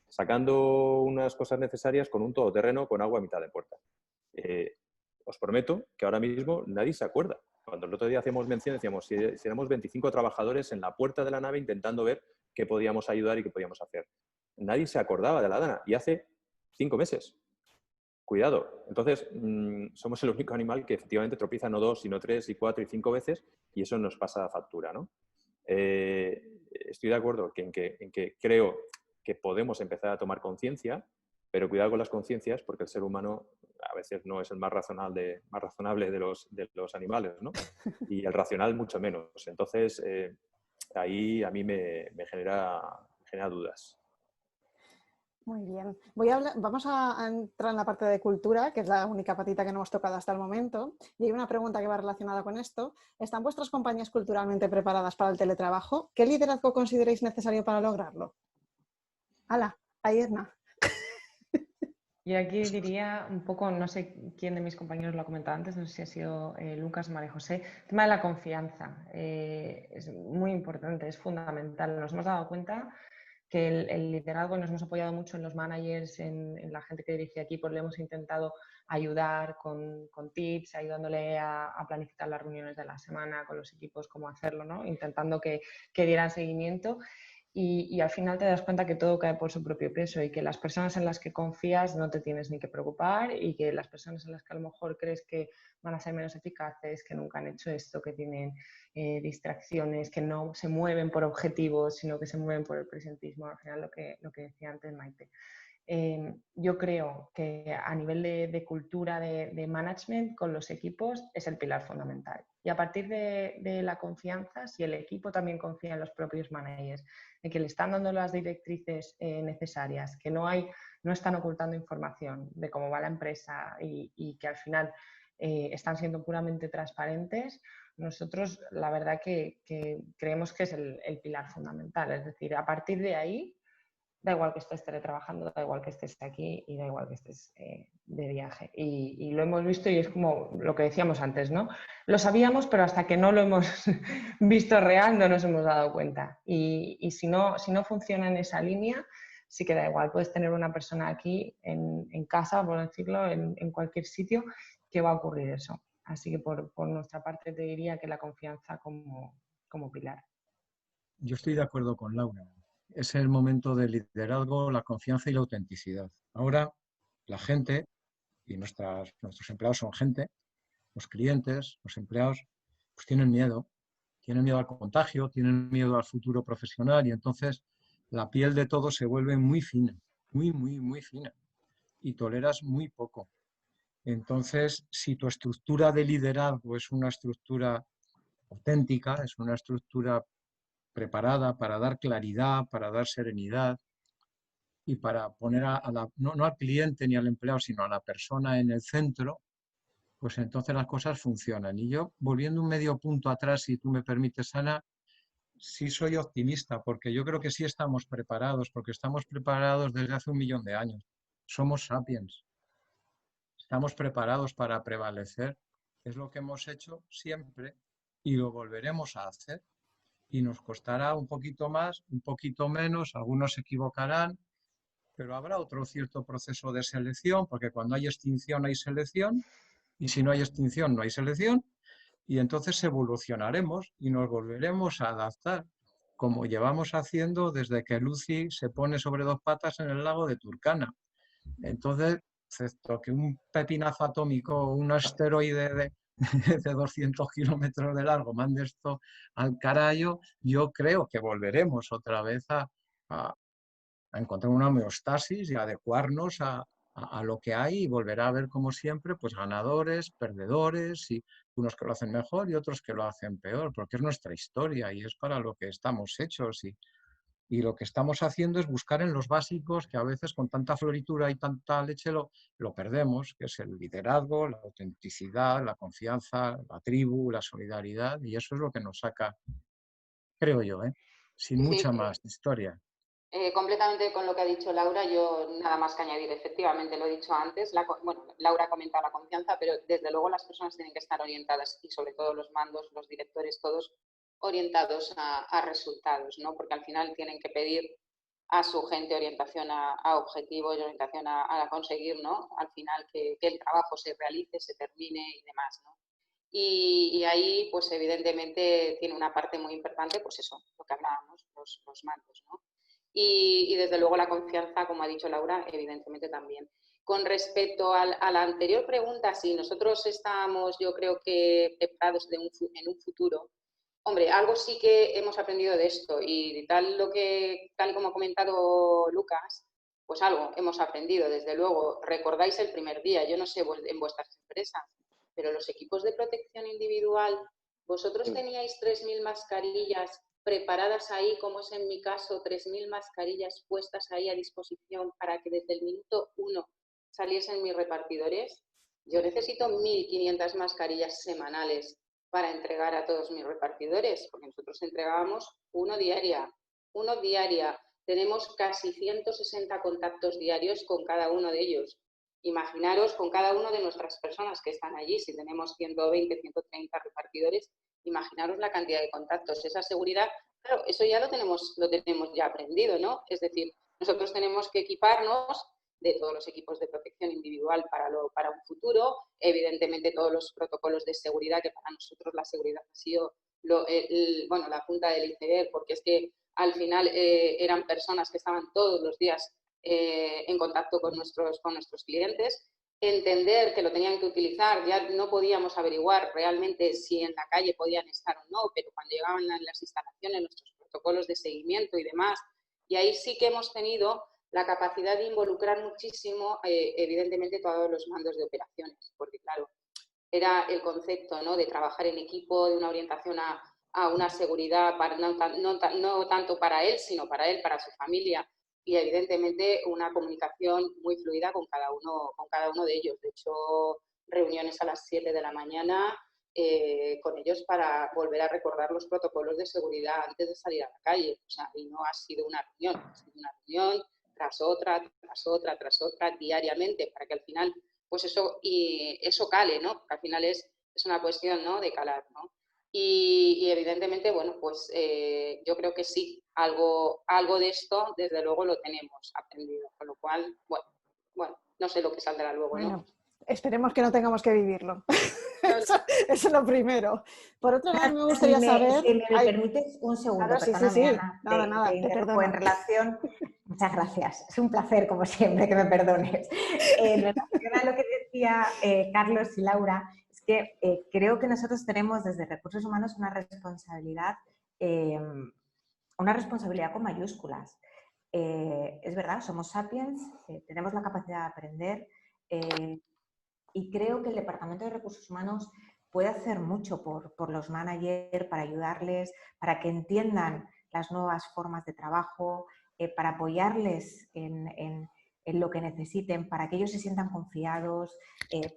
sacando unas cosas necesarias con un todoterreno con agua a mitad de puerta. Os prometo que ahora mismo nadie se acuerda. Cuando el otro día hacíamos mención, decíamos, si éramos 25 trabajadores en la puerta de la nave intentando ver qué podíamos ayudar y qué podíamos hacer. Nadie se acordaba de la Dana y hace 5 meses. Cuidado. Entonces, somos el único animal que efectivamente tropieza no 2, sino 3 y 4 y 5 veces y eso nos pasa factura, ¿no? Estoy de acuerdo en que creo que podemos empezar a tomar conciencia, pero cuidado con las conciencias porque el ser humano a veces no es el más razonable de los animales, ¿no? Y el racional mucho menos. Entonces, ahí a mí me genera dudas. Muy bien. Vamos a entrar en la parte de cultura, que es la única patita que no hemos tocado hasta el momento. Y hay una pregunta que va relacionada con esto. ¿Están vuestras compañías culturalmente preparadas para el teletrabajo? ¿Qué liderazgo consideráis necesario para lograrlo? ¡Hala! Ahí Edna. Yo aquí diría un poco, no sé quién de mis compañeros lo ha comentado antes, no sé si ha sido Lucas o María José, el tema de la confianza. Es muy importante, es fundamental. Nos hemos dado cuenta que el liderazgo, nos hemos apoyado mucho en los managers, en la gente que dirige equipos, le hemos intentado ayudar con tips, ayudándole a planificar las reuniones de la semana con los equipos, cómo hacerlo, ¿no? Intentando que dieran seguimiento. Y al final te das cuenta que todo cae por su propio peso y que las personas en las que confías no te tienes ni que preocupar y que las personas en las que a lo mejor crees que van a ser menos eficaces, que nunca han hecho esto, que tienen distracciones, que no se mueven por objetivos, sino que se mueven por el presentismo, al final lo que decía antes Maite. Yo creo que a nivel de cultura de management con los equipos es el pilar fundamental. Y a partir de la confianza, si el equipo también confía en los propios managers, en que le están dando las directrices necesarias, que no están ocultando información de cómo va la empresa y que al final están siendo puramente transparentes, nosotros la verdad que creemos que es el pilar fundamental. Es decir, a partir de ahí, da igual que estés teletrabajando, da igual que estés aquí y da igual que estés de viaje. Y lo hemos visto y es como lo que decíamos antes, ¿no? Lo sabíamos, pero hasta que no lo hemos visto real no nos hemos dado cuenta. Y si no funciona en esa línea, sí que da igual. Puedes tener una persona aquí en casa, por decirlo, en cualquier sitio, que va a ocurrir eso. Así que por nuestra parte te diría que la confianza como pilar. Yo estoy de acuerdo con Laura. Es el momento del liderazgo, la confianza y la autenticidad. Ahora la gente, y nuestros empleados son gente, los clientes, los empleados, pues tienen miedo al contagio, tienen miedo al futuro profesional y entonces la piel de todos se vuelve muy fina, muy, muy, muy fina y toleras muy poco. Entonces, si tu estructura de liderazgo es una estructura auténtica, es una estructura preparada para dar claridad, para dar serenidad y para poner no al cliente ni al empleado, sino a la persona en el centro, pues entonces las cosas funcionan. Y yo, volviendo un medio punto atrás, si tú me permites, Ana, sí soy optimista, porque yo creo que sí estamos preparados, porque estamos preparados desde hace 1.000.000 de años. Somos sapiens. Estamos preparados para prevalecer. Es lo que hemos hecho siempre y lo volveremos a hacer. Y nos costará un poquito más, un poquito menos, algunos se equivocarán, pero habrá otro cierto proceso de selección, porque cuando hay extinción hay selección, y si no hay extinción no hay selección, y entonces evolucionaremos y nos volveremos a adaptar, como llevamos haciendo desde que Lucy se pone sobre 2 patas en el lago de Turkana. Entonces, excepto que un pepinazo atómico, un asteroide de 200 kilómetros de largo mande esto al carajo, yo creo que volveremos otra vez a encontrar una homeostasis y adecuarnos a lo que hay y volverá a haber, como siempre, pues ganadores, perdedores, y unos que lo hacen mejor y otros que lo hacen peor, porque es nuestra historia y es para lo que estamos hechos. Y lo que estamos haciendo es buscar en los básicos, que a veces con tanta floritura y tanta leche lo perdemos, que es el liderazgo, la autenticidad, la confianza, la tribu, la solidaridad, y eso es lo que nos saca, creo yo, sin mucha más historia. Completamente con lo que ha dicho Laura, yo nada más que añadir. Efectivamente, lo he dicho antes, bueno, Laura ha comentado la confianza, pero desde luego las personas tienen que estar orientadas y sobre todo los mandos, los directores, todos orientados a resultados, ¿no? Porque al final tienen que pedir a su gente orientación a objetivos y orientación a conseguir, ¿no? Al final que el trabajo se realice, se termine y demás, ¿no? Y ahí, pues evidentemente tiene una parte muy importante, pues eso, lo que hablábamos, los mandos, ¿no? Y desde luego la confianza, como ha dicho Laura, evidentemente también. Con respecto a la anterior pregunta, si nosotros estamos, yo creo que preparados en un futuro, hombre, algo sí que hemos aprendido de esto y tal y como ha comentado Lucas, pues algo hemos aprendido, desde luego. Recordáis el primer día, yo no sé en vuestras empresas, pero los equipos de protección individual, vosotros teníais 3.000 mascarillas preparadas ahí, como es en mi caso, 3.000 mascarillas puestas ahí a disposición para que desde el minuto 1 saliesen mis repartidores. Yo necesito 1.500 mascarillas semanales para entregar a todos mis repartidores, porque nosotros entregábamos uno diaria. Tenemos casi 160 contactos diarios con cada uno de ellos. Imaginaros con cada una de nuestras personas que están allí, si tenemos 120, 130 repartidores, imaginaros la cantidad de contactos. Esa seguridad, claro, eso ya lo tenemos ya aprendido, ¿no? Es decir, nosotros tenemos que equiparnos de todos los equipos de protección individual para un futuro, evidentemente todos los protocolos de seguridad, que para nosotros la seguridad ha sido la punta del iceberg, porque es que al final eran personas que estaban todos los días en contacto con nuestros clientes, entender que lo tenían que utilizar, ya no podíamos averiguar realmente si en la calle podían estar o no, pero cuando llegaban a las instalaciones, nuestros protocolos de seguimiento y demás, y ahí sí que hemos tenido la capacidad de involucrar muchísimo, evidentemente, todos los mandos de operaciones, porque claro, era el concepto, ¿no?, de trabajar en equipo, de una orientación a una seguridad, no tanto para él, sino para él, para su familia, y evidentemente una comunicación muy fluida con cada uno de ellos. De hecho, reuniones a las 7 de la mañana con ellos para volver a recordar los protocolos de seguridad antes de salir a la calle. O sea, y no ha sido una reunión, ha sido una reunión tras otra, diariamente, para que al final, pues eso cale, ¿no? Porque al final es una cuestión, ¿no?, de calar, ¿no? Y evidentemente, bueno, pues yo creo que sí, algo de esto, desde luego, lo tenemos aprendido. Con lo cual, bueno, no sé lo que saldrá luego, bueno, ¿no? Esperemos que no tengamos que vivirlo. Eso es lo primero. Por otro lado, me gustaría saber... Si me permites un segundo, claro, perdóname, sí. Ana, Nada, te perdono. en relación... Muchas gracias, es un placer, como siempre, que me perdones. En relación a lo que decía Carlos y Laura, es que creo que nosotros tenemos desde Recursos Humanos una responsabilidad con mayúsculas. Es verdad, somos sapiens, tenemos la capacidad de aprender y creo que el Departamento de Recursos Humanos puede hacer mucho por los managers, para ayudarles, para que entiendan las nuevas formas de trabajo, para apoyarles en lo que necesiten, para que ellos se sientan confiados,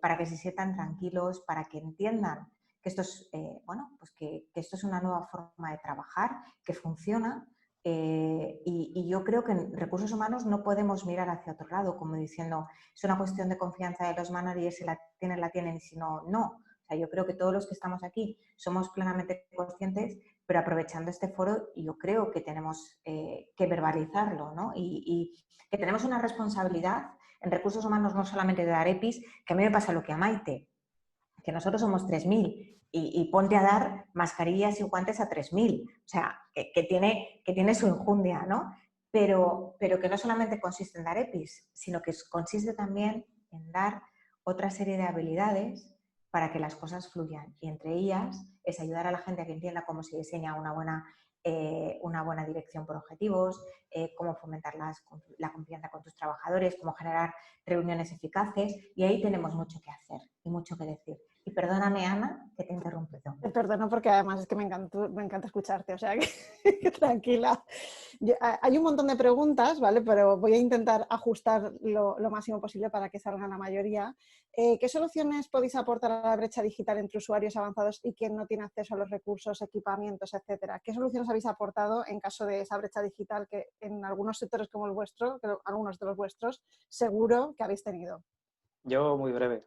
para que se sientan tranquilos, para que entiendan que esto es, pues que esto es una nueva forma de trabajar, que funciona. Y yo creo que en Recursos Humanos no podemos mirar hacia otro lado, como diciendo, es una cuestión de confianza de los managers, si la tienen, y si no, no. O sea, yo creo que todos los que estamos aquí somos plenamente conscientes, pero aprovechando este foro, yo creo que tenemos que verbalizarlo, ¿no? Y que tenemos una responsabilidad en Recursos Humanos no solamente de dar EPIs, que a mí me pasa lo que a Maite, que nosotros somos 3.000 y ponte a dar mascarillas y guantes a 3.000. O sea, que tiene su enjundia, ¿no? Pero que no solamente consiste en dar EPIs, sino que consiste también en dar otra serie de habilidades para que las cosas fluyan. Y entre ellas es ayudar a la gente a que entienda cómo se diseña una buena dirección por objetivos, cómo fomentar la confianza con tus trabajadores, cómo generar reuniones eficaces, y ahí tenemos mucho que hacer y mucho que decir. Y perdóname, Ana, que te he interrumpido. Perdono porque además es que me encanta escucharte, o sea que tranquila. Hay un montón de preguntas, ¿vale? Pero voy a intentar ajustar lo máximo posible para que salgan la mayoría. ¿Qué soluciones podéis aportar a la brecha digital entre usuarios avanzados y quien no tiene acceso a los recursos, equipamientos, etcétera? ¿Qué soluciones habéis aportado en caso de esa brecha digital que en algunos sectores como el vuestro, algunos de los vuestros, seguro que habéis tenido? Yo, muy breve.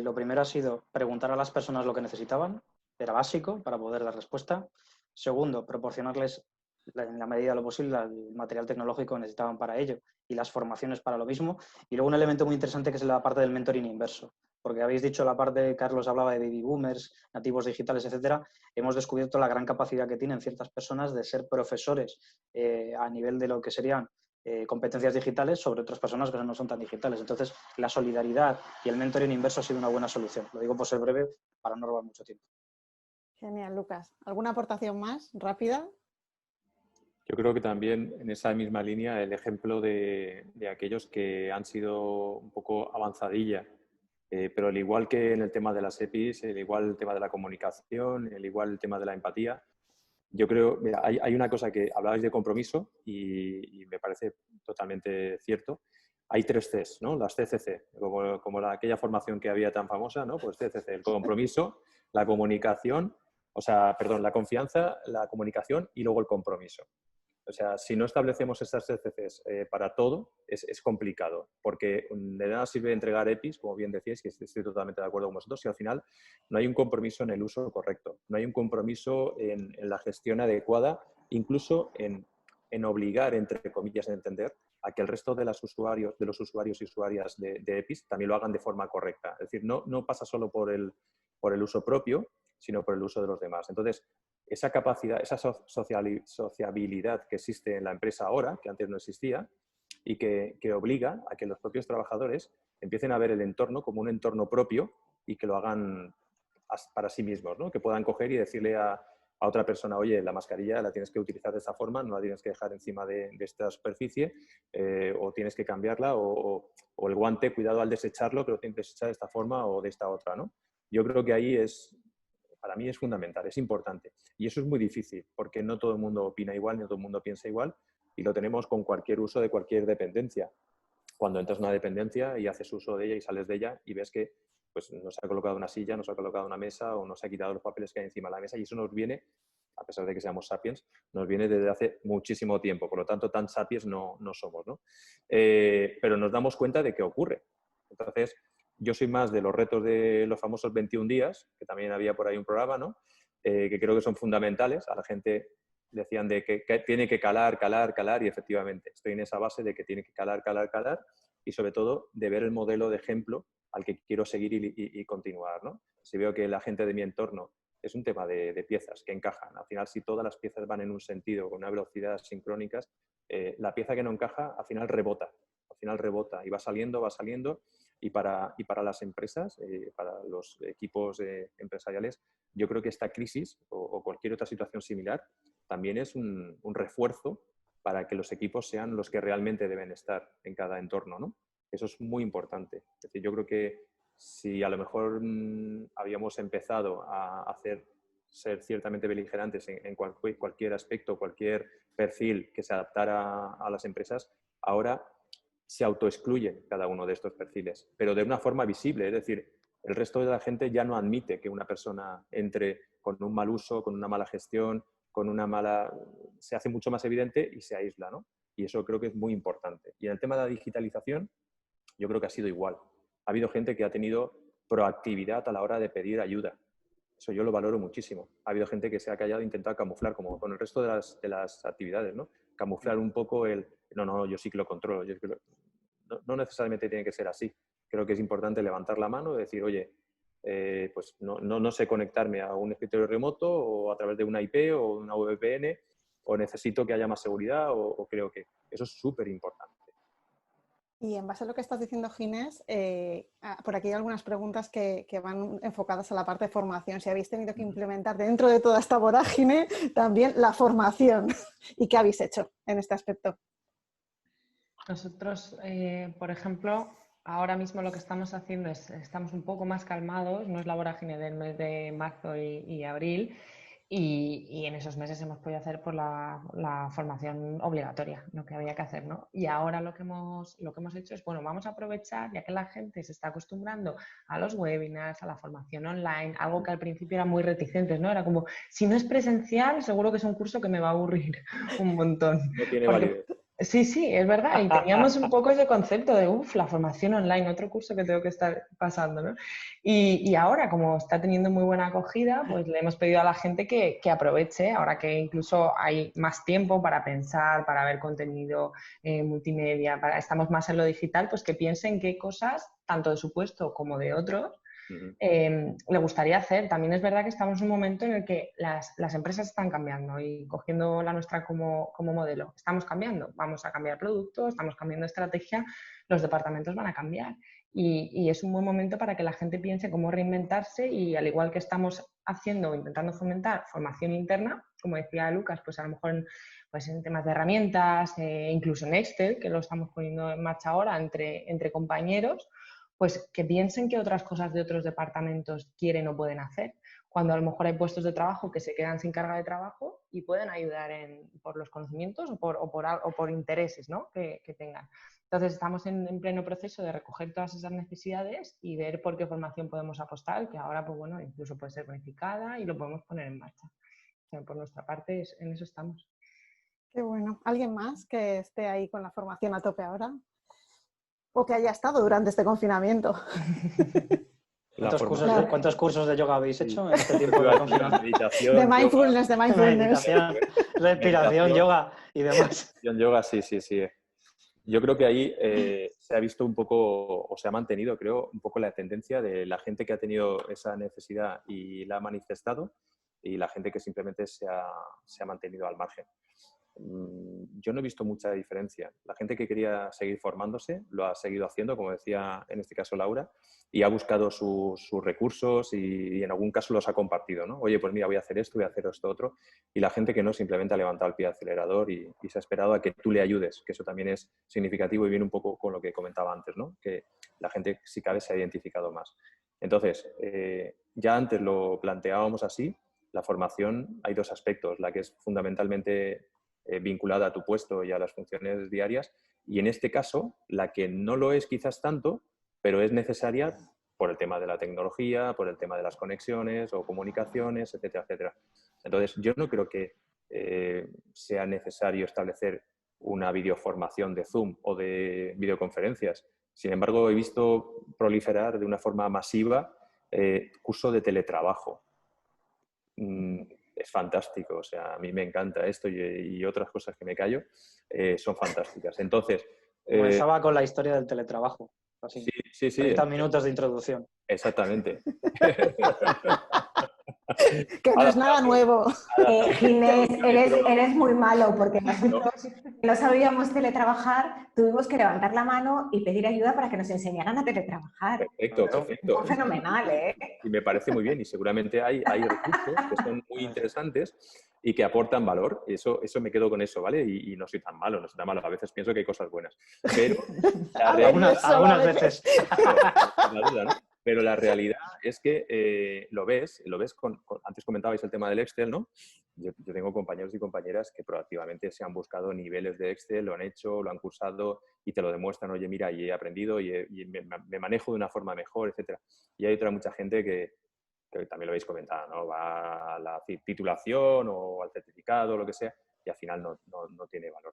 Lo primero ha sido preguntar a las personas lo que necesitaban, era básico para poder dar respuesta. Segundo, proporcionarles, en la medida de lo posible, el material tecnológico que necesitaban para ello y las formaciones para lo mismo. Y luego un elemento muy interesante que es la parte del mentoring inverso, porque habéis dicho la parte, Carlos hablaba de baby boomers, nativos digitales, etcétera. Hemos descubierto la gran capacidad que tienen ciertas personas de ser profesores a nivel de lo que serían competencias digitales sobre otras personas que no son tan digitales. Entonces, la solidaridad y el mentoring inverso ha sido una buena solución. Lo digo por ser breve, para no robar mucho tiempo. Genial, Lucas. ¿Alguna aportación más rápida? Yo creo que también en esa misma línea el ejemplo de aquellos que han sido un poco avanzadilla, pero al igual que en el tema de las EPIs, al igual el tema de la comunicación, al igual el tema de la empatía, yo creo, mira, hay una cosa que hablabais de compromiso y me parece totalmente cierto. Hay 3 Cs, ¿no? Las CCC, como aquella formación que había tan famosa, ¿no? Pues CCC, el compromiso, la comunicación, la confianza, la comunicación y luego el compromiso. O sea, si no establecemos estas CCCs para todo, es complicado, porque de nada sirve entregar EPIs, como bien decíais, que estoy totalmente de acuerdo con vosotros, si al final no hay un compromiso en el uso correcto, no hay un compromiso en la gestión adecuada, incluso en obligar, entre comillas, en entender a que el resto de los usuarios y usuarias de EPIs también lo hagan de forma correcta. Es decir, no pasa solo por el uso propio, sino por el uso de los demás. Entonces, esa capacidad, esa sociabilidad que existe en la empresa ahora, que antes no existía, y que obliga a que los propios trabajadores empiecen a ver el entorno como un entorno propio y que lo hagan para sí mismos, ¿no? Que puedan coger y decirle a otra persona, oye, la mascarilla la tienes que utilizar de esta forma, no la tienes que dejar encima de esta superficie, o tienes que cambiarla, o el guante, cuidado al desecharlo, que lo tienes que desechar de esta forma o de esta otra, ¿no? Yo creo que ahí para mí es fundamental, es importante. Y eso es muy difícil, porque no todo el mundo opina igual, no todo el mundo piensa igual, y lo tenemos con cualquier uso de cualquier dependencia. Cuando entras en una dependencia y haces uso de ella y sales de ella y ves que pues, no se ha colocado una silla, no se ha colocado una mesa o no se ha quitado los papeles que hay encima de la mesa, y eso nos viene, a pesar de que seamos sapiens, nos viene desde hace muchísimo tiempo. Por lo tanto, tan sapiens no somos, ¿no? Pero nos damos cuenta de que ocurre. Entonces, yo soy más de los retos de los famosos 21 días, que también había por ahí un programa, ¿no? Que creo que son fundamentales. A la gente decían de que tiene que calar, y efectivamente estoy en esa base de que tiene que calar, y sobre todo de ver el modelo de ejemplo al que quiero seguir y continuar, ¿no? Si veo que la gente de mi entorno es un tema de piezas que encajan. Al final, si todas las piezas van en un sentido, con una velocidad sincrónicas, la pieza que no encaja, al final rebota y va saliendo, y para las empresas, para los equipos empresariales, yo creo que esta crisis o cualquier otra situación similar también es un refuerzo para que los equipos sean los que realmente deben estar en cada entorno, ¿no? Eso es muy importante. Es decir, yo creo que si a lo mejor habíamos empezado a ser ciertamente beligerantes en cualquier aspecto, cualquier perfil que se adaptara a las empresas, ahora se autoexcluyen cada uno de estos perfiles, pero de una forma visible. Es decir, el resto de la gente ya no admite que una persona entre con un mal uso, con una mala gestión, se hace mucho más evidente y se aísla, ¿no? Y eso creo que es muy importante. Y en el tema de la digitalización, yo creo que ha sido igual. Ha habido gente que ha tenido proactividad a la hora de pedir ayuda. Eso yo lo valoro muchísimo. Ha habido gente que se ha callado e intentado camuflar, como con el resto de las actividades, ¿no? Camuflar un poco no, yo sí que lo controlo. No necesariamente tiene que ser así. Creo que es importante levantar la mano y decir, oye, pues no sé conectarme a un escritorio remoto o a través de una IP o una VPN, o necesito que haya más seguridad, o creo que eso es súper importante. Y en base a lo que estás diciendo, Ginés, por aquí hay algunas preguntas que van enfocadas a la parte de formación. Si habéis tenido que implementar dentro de toda esta vorágine también la formación. ¿Y qué habéis hecho en este aspecto? Nosotros, por ejemplo, ahora mismo lo que estamos haciendo es, estamos un poco más calmados, no es la vorágine del mes de marzo y abril, y en esos meses hemos podido hacer por la formación obligatoria, lo que había que hacer, ¿no? Y ahora lo que hemos hecho es, bueno, vamos a aprovechar, ya que la gente se está acostumbrando a los webinars, a la formación online, algo que al principio era muy reticentes, ¿no? Era como, si no es presencial, seguro que es un curso que me va a aburrir un montón. No tiene Porque, validez. sí, es verdad. Y teníamos un poco ese concepto de, la formación online, otro curso que tengo que estar pasando, ¿no? Y ahora, como está teniendo muy buena acogida, pues le hemos pedido a la gente que aproveche, ahora que incluso hay más tiempo para pensar, para ver contenido multimedia, estamos más en lo digital, pues que piensen qué cosas, tanto de su puesto como de otros, le gustaría hacer. También es verdad que estamos en un momento en el que las empresas están cambiando y cogiendo la nuestra como modelo. Estamos cambiando, vamos a cambiar productos, estamos cambiando estrategia, los departamentos van a cambiar. Y es un buen momento para que la gente piense cómo reinventarse y al igual que estamos haciendo o intentando fomentar formación interna, como decía Lucas, pues a lo mejor en temas de herramientas, incluso en Excel, que lo estamos poniendo en marcha ahora entre compañeros, pues que piensen que otras cosas de otros departamentos quieren o pueden hacer, cuando a lo mejor hay puestos de trabajo que se quedan sin carga de trabajo y pueden ayudar por los conocimientos o por intereses, ¿no? que tengan. Entonces estamos en pleno proceso de recoger todas esas necesidades y ver por qué formación podemos apostar, que ahora pues bueno, incluso puede ser bonificada y lo podemos poner en marcha. Por nuestra parte en eso estamos. Qué bueno. ¿Alguien más que esté ahí con la formación a tope ahora? O que haya estado durante este confinamiento. ¿Cuántos cursos de yoga habéis hecho en este tiempo de confinamiento? Meditación, de mindfulness, yoga, meditación, respiración, yoga y demás. Yoga, sí. Yo creo que ahí se ha visto un poco, o se ha mantenido, creo, un poco la tendencia de la gente que ha tenido esa necesidad y la ha manifestado y la gente que simplemente se ha mantenido al margen. Yo no he visto mucha diferencia. La gente que quería seguir formándose lo ha seguido haciendo, como decía en este caso Laura, y ha buscado sus recursos y en algún caso los ha compartido, ¿no? Oye, pues mira, voy a hacer esto otro. Y la gente que no, simplemente ha levantado el pie del acelerador y se ha esperado a que tú le ayudes, que eso también es significativo y viene un poco con lo que comentaba antes, ¿no? Que la gente, si cabe, se ha identificado más. Entonces, ya antes lo planteábamos así. La formación, hay dos aspectos, la que es fundamentalmente vinculada a tu puesto y a las funciones diarias, y en este caso, la que no lo es quizás tanto, pero es necesaria por el tema de la tecnología, por el tema de las conexiones o comunicaciones, etcétera, etcétera. Entonces, yo no creo que sea necesario establecer una videoformación de Zoom o de videoconferencias. Sin embargo, he visto proliferar de una forma masiva curso de teletrabajo. Es fantástico, o sea, a mí me encanta esto y otras cosas que me callo son fantásticas. Entonces... Comenzaba con la historia del teletrabajo. Así, sí. 30 minutos de introducción. Exactamente. Que no es nada nuevo. Ginés, eres muy malo porque nosotros no sabíamos teletrabajar, tuvimos que levantar la mano y pedir ayuda para que nos enseñaran a teletrabajar. Perfecto. Fue fenomenal, ¿eh? Y me parece muy bien y seguramente hay recursos que son muy interesantes y que aportan valor. Eso me quedo con eso, ¿vale? Y no soy tan malo. A veces pienso que hay cosas buenas. Pero algunas veces. La duda, ¿no? Pero la realidad es que lo ves antes comentabais el tema del Excel, ¿no? Yo tengo compañeros y compañeras que proactivamente se han buscado niveles de Excel, lo han hecho, lo han cursado y te lo demuestran, oye, mira, y he aprendido y me manejo de una forma mejor, etcétera. Y hay otra mucha gente que también lo habéis comentado, ¿no? Va a la titulación o al certificado o lo que sea y al final no tiene valor.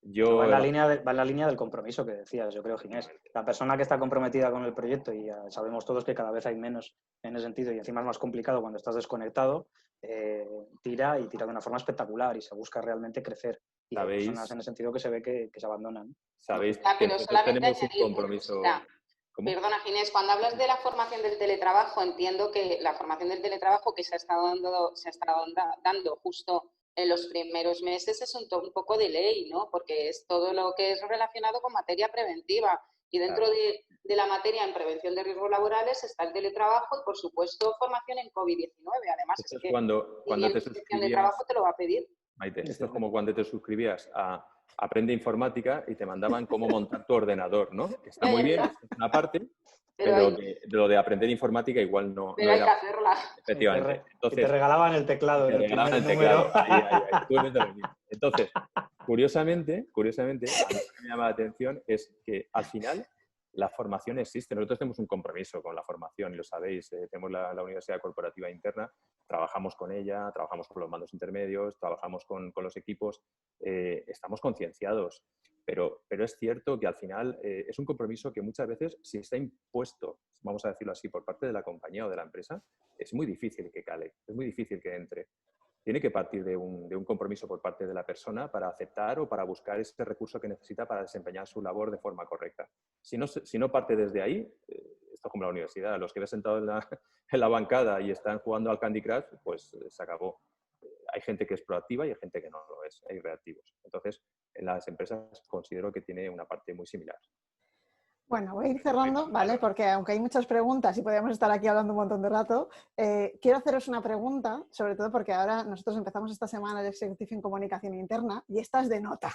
Va en la línea del compromiso que decías, yo creo, Ginés. La persona que está comprometida con el proyecto, y ya sabemos todos que cada vez hay menos en ese sentido y encima es más complicado cuando estás desconectado, tira de una forma espectacular y se busca realmente crecer. Y hay personas en ese sentido que se ve que se abandonan. Sabéis que nosotros tenemos un compromiso... Perdona, Ginés, cuando hablas de la formación del teletrabajo, entiendo que la formación del teletrabajo que se ha estado dando justo en los primeros meses es un poco de ley, ¿no? Porque es todo lo que es relacionado con materia preventiva. Y dentro de la materia en prevención de riesgos laborales está el teletrabajo y, por supuesto, formación en COVID-19. Además, esto es cuando te suscribías... de trabajo te lo va a pedir. Maite, esto es como cuando te suscribías a aprende informática y te mandaban cómo montar tu ordenador, ¿no? Que está muy bien, es una parte, pero que lo de aprender informática igual no Pero hay que era. hacerla. Efectivamente. Y te regalaban el teclado en el primer número. Ahí. Estuve viendo lo mismo. Entonces, curiosamente, a mí lo que me llama la atención es que al final la formación existe. Nosotros tenemos un compromiso con la formación, y lo sabéis. Tenemos la Universidad Corporativa Interna, trabajamos con ella, trabajamos con los mandos intermedios, trabajamos con los equipos, estamos concienciados. Pero es cierto que al final es un compromiso que muchas veces, si está impuesto, vamos a decirlo así, por parte de la compañía o de la empresa, es muy difícil que cale, es muy difícil que entre. Tiene que partir de un compromiso por parte de la persona para aceptar o para buscar ese recurso que necesita para desempeñar su labor de forma correcta. Si no parte desde ahí, esto es como la universidad, los que ves sentados en la bancada y están jugando al Candy Crush, pues se acabó. Hay gente que es proactiva y hay gente que no lo es, hay reactivos. Entonces, en las empresas considero que tiene una parte muy similar. Bueno, voy a ir cerrando, ¿vale? Porque aunque hay muchas preguntas y podríamos estar aquí hablando un montón de rato, quiero haceros una pregunta, sobre todo porque ahora nosotros empezamos esta semana el Executive en Comunicación Interna y esta es de nota.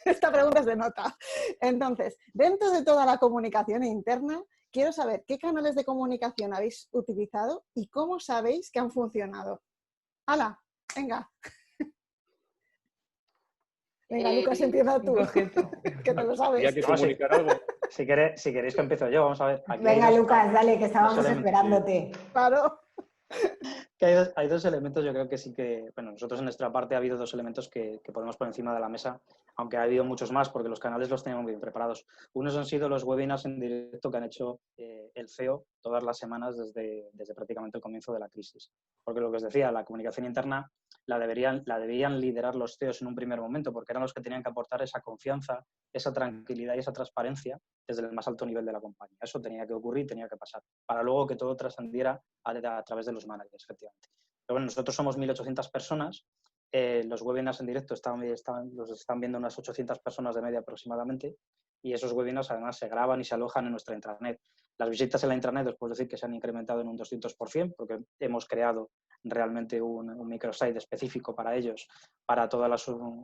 Esta pregunta es de nota. Entonces, dentro de toda la comunicación interna, quiero saber qué canales de comunicación habéis utilizado y cómo sabéis que han funcionado. ¡Hala! Venga. Venga, Lucas, empieza tú, que te lo sabes. ¿Hay que comunicar algo? Si queréis que empiezo yo, vamos a ver. Aquí venga, Lucas, dale, que estábamos esperándote. Claro. Que hay dos elementos, yo creo que sí que, bueno, nosotros en nuestra parte ha habido dos elementos que ponemos por encima de la mesa, aunque ha habido muchos más porque los canales los teníamos bien preparados. Unos han sido los webinars en directo que han hecho el CEO todas las semanas desde prácticamente el comienzo de la crisis. Porque lo que os decía, la comunicación interna la debían liderar los CEOs en un primer momento, porque eran los que tenían que aportar esa confianza, esa tranquilidad y esa transparencia desde el más alto nivel de la compañía. Eso tenía que ocurrir, tenía que pasar, para luego que todo trascendiera a través de los managers, efectivamente. Pero bueno, nosotros somos 1.800 personas, los webinars en directo los están viendo unas 800 personas de media aproximadamente, y esos webinars además se graban y se alojan en nuestra intranet. Las visitas en la intranet os puedo decir que se han incrementado en un 200%, porque hemos creado realmente un microsite específico para ellos, para toda la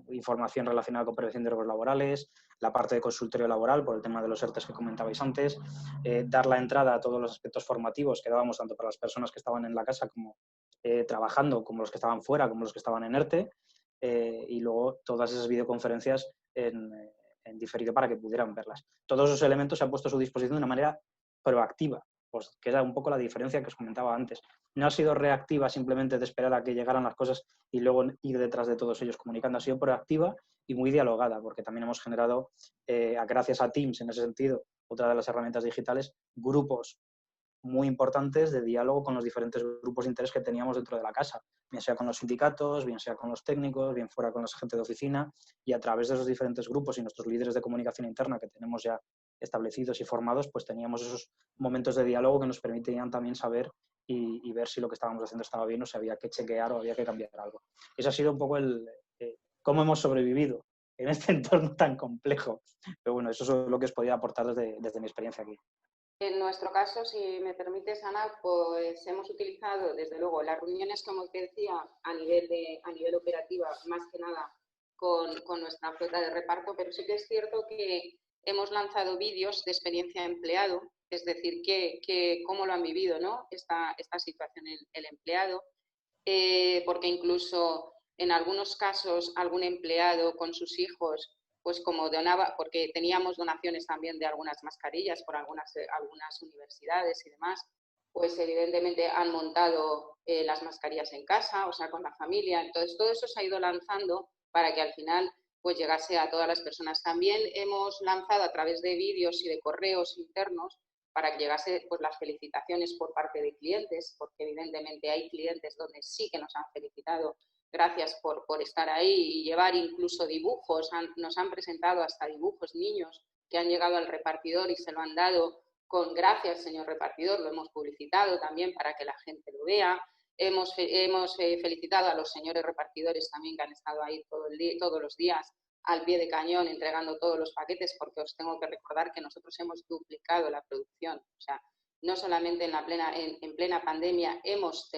información relacionada con prevención de riesgos laborales, la parte de consultorio laboral por el tema de los ERTEs que comentabais antes, dar la entrada a todos los aspectos formativos que dábamos tanto para las personas que estaban en la casa como trabajando, como los que estaban fuera, como los que estaban en ERTE, y luego todas esas videoconferencias en diferido para que pudieran verlas. Todos esos elementos se han puesto a su disposición de una manera proactiva, pues, que era un poco la diferencia que os comentaba antes. No ha sido reactiva simplemente de esperar a que llegaran las cosas y luego ir detrás de todos ellos comunicando. Ha sido proactiva y muy dialogada, porque también hemos generado, gracias a Teams en ese sentido, otra de las herramientas digitales, grupos muy importantes de diálogo con los diferentes grupos de interés que teníamos dentro de la casa, bien sea con los sindicatos, bien sea con los técnicos, bien fuera con la gente de oficina, y a través de esos diferentes grupos y nuestros líderes de comunicación interna que tenemos ya establecidos y formados, pues teníamos esos momentos de diálogo que nos permitían también saber y ver si lo que estábamos haciendo estaba bien o si había que chequear o había que cambiar algo. Eso ha sido un poco cómo hemos sobrevivido en este entorno tan complejo. Pero bueno, eso es lo que os podía aportar desde mi experiencia aquí. En nuestro caso, si me permites, Ana, pues hemos utilizado, desde luego, las reuniones, como te decía, a nivel operativa, más que nada con nuestra flota de reparto, pero sí que es cierto que hemos lanzado vídeos de experiencia empleado, es decir, cómo lo han vivido, ¿no? esta situación el empleado, porque incluso en algunos casos algún empleado con sus hijos, pues como donaba, porque teníamos donaciones también de algunas mascarillas por algunas universidades y demás, pues evidentemente han montado las mascarillas en casa, o sea, con la familia. Entonces, todo eso se ha ido lanzando para que al final pues llegase a todas las personas. También hemos lanzado a través de vídeos y de correos internos para que llegase pues las felicitaciones por parte de clientes, porque evidentemente hay clientes donde sí que nos han felicitado. Gracias por estar ahí y llevar incluso dibujos. Nos han presentado hasta dibujos niños que han llegado al repartidor y se lo han dado con gracias, señor repartidor. Lo hemos publicitado también para que la gente lo vea. Hemos felicitado a los señores repartidores también que han estado ahí todos los días al pie de cañón entregando todos los paquetes, porque os tengo que recordar que nosotros hemos duplicado la producción. O sea, no solamente en plena pandemia hemos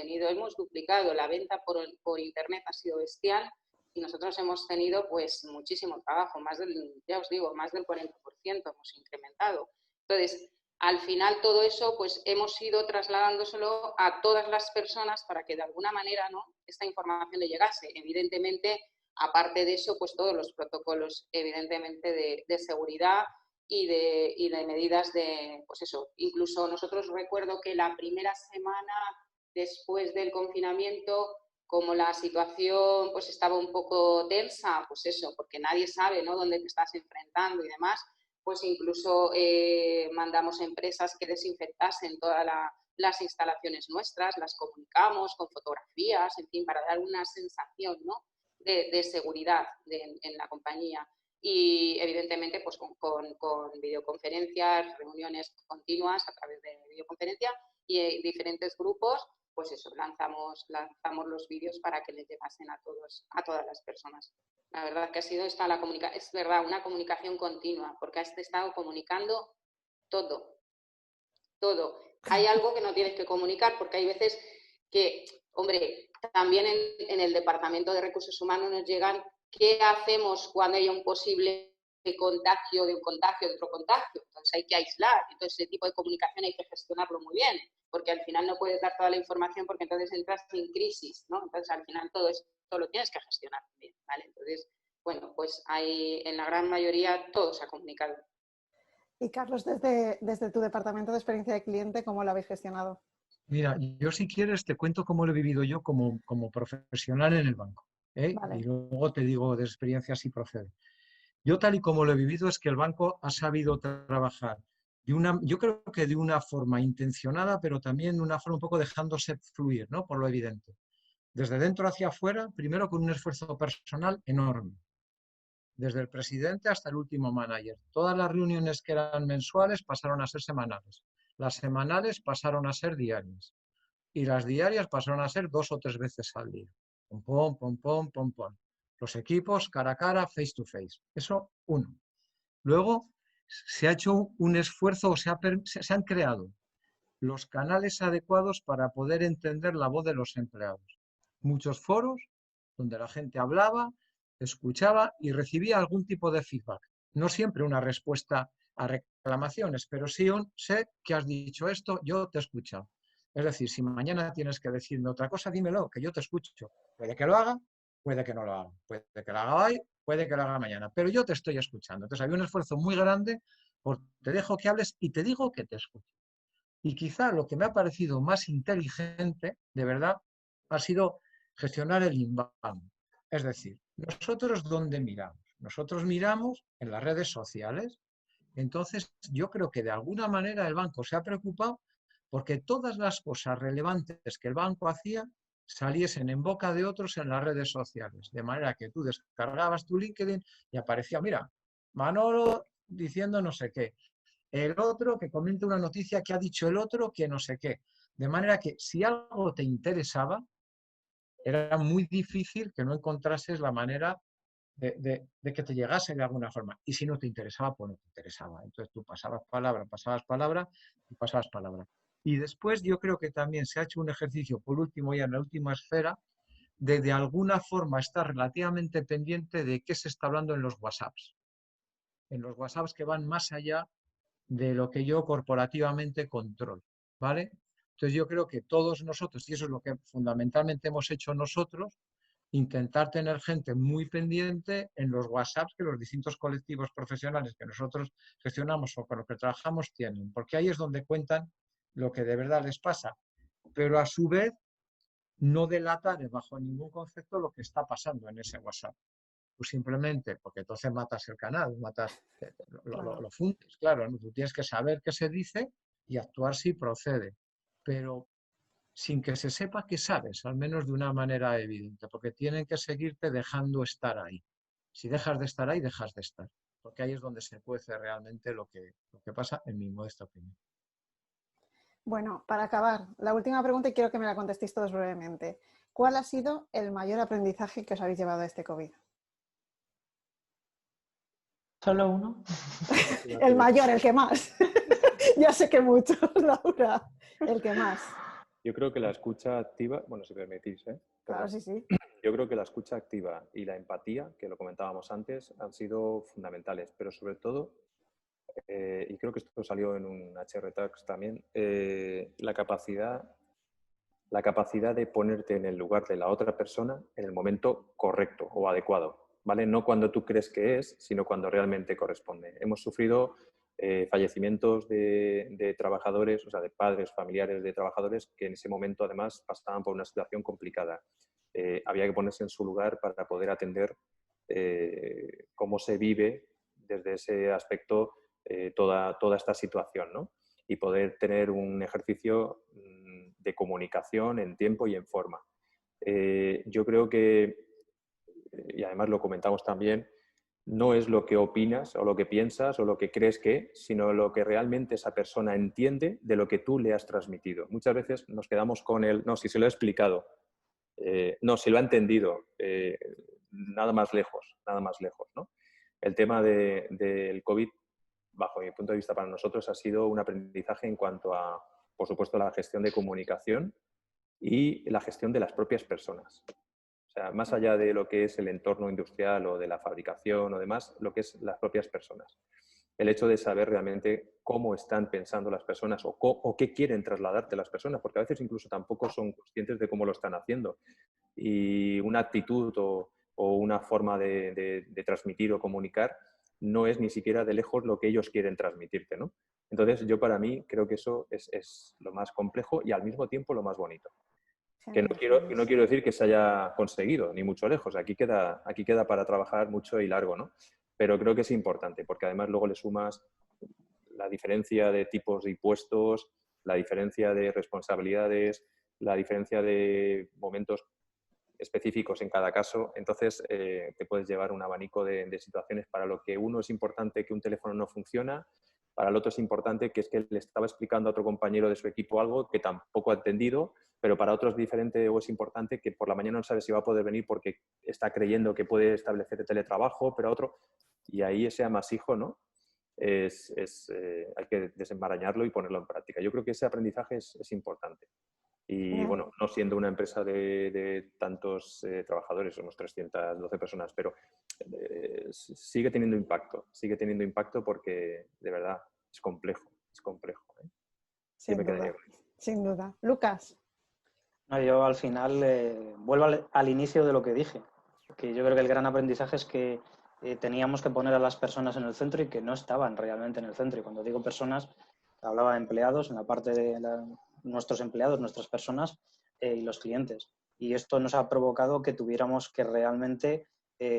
duplicado la venta por internet, ha sido bestial, y nosotros hemos tenido pues muchísimo trabajo, ya os digo, más del 40% hemos incrementado. Entonces, al final todo eso pues hemos ido trasladándoselo a todas las personas para que de alguna manera, ¿no?, esta información le llegase. Evidentemente, aparte de eso, pues todos los protocolos evidentemente de seguridad y de medidas de, pues eso, incluso nosotros recuerdo que la primera semana después del confinamiento, como la situación pues estaba un poco tensa, pues eso, porque nadie sabe, ¿no?, dónde te estás enfrentando y demás, pues incluso mandamos a empresas que desinfectasen todas las instalaciones nuestras, las comunicamos con fotografías, en fin, para dar una sensación, ¿no?, de seguridad en la compañía. Y evidentemente pues con videoconferencias, reuniones continuas a través de videoconferencia y diferentes grupos, pues eso, lanzamos los vídeos para que les llegasen a todas las personas. La verdad que ha sido es verdad, una comunicación continua, porque has estado comunicando todo. Hay algo que no tienes que comunicar, porque hay veces que, hombre, también en el Departamento de Recursos Humanos nos llegan qué hacemos cuando hay un posible contagio de un contagio de otro contagio. Entonces hay que aislar. Entonces ese tipo de comunicación hay que gestionarlo muy bien, porque al final no puedes dar toda la información porque entonces entras en crisis, ¿no? Entonces al final todo esto lo tienes que gestionar bien, ¿vale? Entonces, bueno, pues en la gran mayoría todo se ha comunicado. Y Carlos, desde tu departamento de experiencia de cliente, ¿cómo lo habéis gestionado? Mira, yo si quieres te cuento cómo lo he vivido yo como profesional en el banco, ¿eh? Vale. Y luego te digo de experiencia si procede. Yo tal y como lo he vivido es que el banco ha sabido trabajar yo creo que de una forma intencionada, pero también de una forma un poco dejándose fluir, ¿no?, por lo evidente. Desde dentro hacia afuera, primero con un esfuerzo personal enorme. Desde el presidente hasta el último manager. Todas las reuniones que eran mensuales pasaron a ser semanales. Las semanales pasaron a ser diarias. Y las diarias pasaron a ser 2 o 3 veces al día. Pom, pom, pom, pom, pom, pom. Los equipos cara a cara, face to face. Eso, uno. Luego, se ha hecho un esfuerzo, se han creado los canales adecuados para poder entender la voz de los empleados. Muchos foros donde la gente hablaba, escuchaba y recibía algún tipo de feedback. No siempre una respuesta a reclamaciones, pero sí sé que has dicho esto, yo te he escuchado. Es decir, si mañana tienes que decirme otra cosa, dímelo, que yo te escucho. Puede que lo haga, puede que no lo haga. Puede que lo haga hoy, puede que lo haga mañana. Pero yo te estoy escuchando. Entonces había un esfuerzo muy grande por te dejo que hables y te digo que te escucho. Y quizá lo que me ha parecido más inteligente, de verdad, ha sido gestionar el inbound. Es decir, nosotros ¿dónde miramos? Nosotros miramos en las redes sociales. Entonces, yo creo que de alguna manera el banco se ha preocupado porque todas las cosas relevantes que el banco hacía saliesen en boca de otros en las redes sociales. De manera que tú descargabas tu LinkedIn y aparecía, mira, Manolo diciendo no sé qué. El otro que comenta una noticia que ha dicho el otro que no sé qué. De manera que si algo te interesaba, era muy difícil que no encontrases la manera de que te llegase de alguna forma. Y si no te interesaba, pues no te interesaba. Entonces tú pasabas palabra y pasabas palabra. Y después yo creo que también se ha hecho un ejercicio, por último ya en la última esfera, de alguna forma estar relativamente pendiente de qué se está hablando en los WhatsApps. En los WhatsApps que van más allá de lo que yo corporativamente controlo, ¿vale? Entonces yo creo que todos nosotros, y eso es lo que fundamentalmente hemos hecho nosotros, intentar tener gente muy pendiente en los WhatsApps que los distintos colectivos profesionales que nosotros gestionamos o con los que trabajamos tienen, porque ahí es donde cuentan lo que de verdad les pasa, pero a su vez no delatar bajo ningún concepto lo que está pasando en ese WhatsApp. Pues simplemente, porque entonces matas el canal, lo fundes, claro, ¿no? Tú tienes que saber qué se dice y actuar si procede, pero sin que se sepa que sabes, al menos de una manera evidente, porque tienen que seguirte dejando estar ahí. Si dejas de estar ahí, dejas de estar, porque ahí es donde se cuece realmente lo que pasa, en mi modesta opinión. Bueno, para acabar, la última pregunta y quiero que me la contestéis todos brevemente. ¿Cuál ha sido el mayor aprendizaje que os habéis llevado de este COVID? ¿Solo uno? El mayor, el que más. Ya sé que muchos, Laura. El que más. Yo creo que la escucha activa, bueno, si permitís, ¿eh? Claro, sí, sí. yo creo que la escucha activa y la empatía, que lo comentábamos antes, han sido fundamentales, pero sobre todo, y creo que esto salió en un HR Talks también, la capacidad de ponerte en el lugar de la otra persona en el momento correcto o adecuado, ¿vale? No cuando tú crees que es, sino cuando realmente corresponde. Hemos sufrido fallecimientos de trabajadores, o sea, de padres, familiares de trabajadores que en ese momento además pasaban por una situación complicada. Había que ponerse en su lugar para poder atender cómo se vive desde ese aspecto toda esta situación, ¿no? Y poder tener un ejercicio de comunicación en tiempo y en forma. Yo creo que, y además lo comentamos también, no es lo que opinas o lo que piensas o lo que crees que, sino lo que realmente esa persona entiende de lo que tú le has transmitido. Muchas veces nos quedamos con el, no, si se lo he explicado, no, si lo ha entendido, nada más lejos, ¿no? El tema del COVID, bajo mi punto de vista para nosotros, ha sido un aprendizaje en cuanto a, por supuesto, la gestión de comunicación y la gestión de las propias personas. O sea, más allá de lo que es el entorno industrial o de la fabricación o demás, lo que es las propias personas. El hecho de saber realmente cómo están pensando las personas o qué quieren trasladarte las personas, porque a veces incluso tampoco son conscientes de cómo lo están haciendo. Y una actitud o una forma de transmitir o comunicar no es ni siquiera de lejos lo que ellos quieren transmitirte, ¿no? Entonces, yo para mí creo que eso es lo más complejo y al mismo tiempo lo más bonito. Que no quiero decir que se haya conseguido, ni mucho lejos. Aquí queda para trabajar mucho y largo, ¿no? Pero creo que es importante, porque además luego le sumas la diferencia de tipos de impuestos, la diferencia de responsabilidades, la diferencia de momentos específicos en cada caso. Entonces, te puedes llevar un abanico de situaciones para lo que uno es importante que un teléfono no funciona, para el otro es importante que es que le estaba explicando a otro compañero de su equipo algo que tampoco ha entendido, pero para otro es diferente o es importante que por la mañana no sabe si va a poder venir porque está creyendo que puede establecer teletrabajo, pero a otro, y ahí ese amasijo, ¿no? Hay que desenmarañarlo y ponerlo en práctica. Yo creo que ese aprendizaje es importante. Y bueno, no siendo una empresa de tantos trabajadores, somos 312 personas, pero sigue teniendo impacto porque de verdad es complejo. ¿eh? Sin duda. Lucas. No, yo al final vuelvo al inicio de lo que dije, que yo creo que el gran aprendizaje es que teníamos que poner a las personas en el centro y que no estaban realmente en el centro. Y cuando digo personas, hablaba de empleados, en la parte de nuestros empleados, nuestras personas y los clientes. Y esto nos ha provocado que tuviéramos que realmente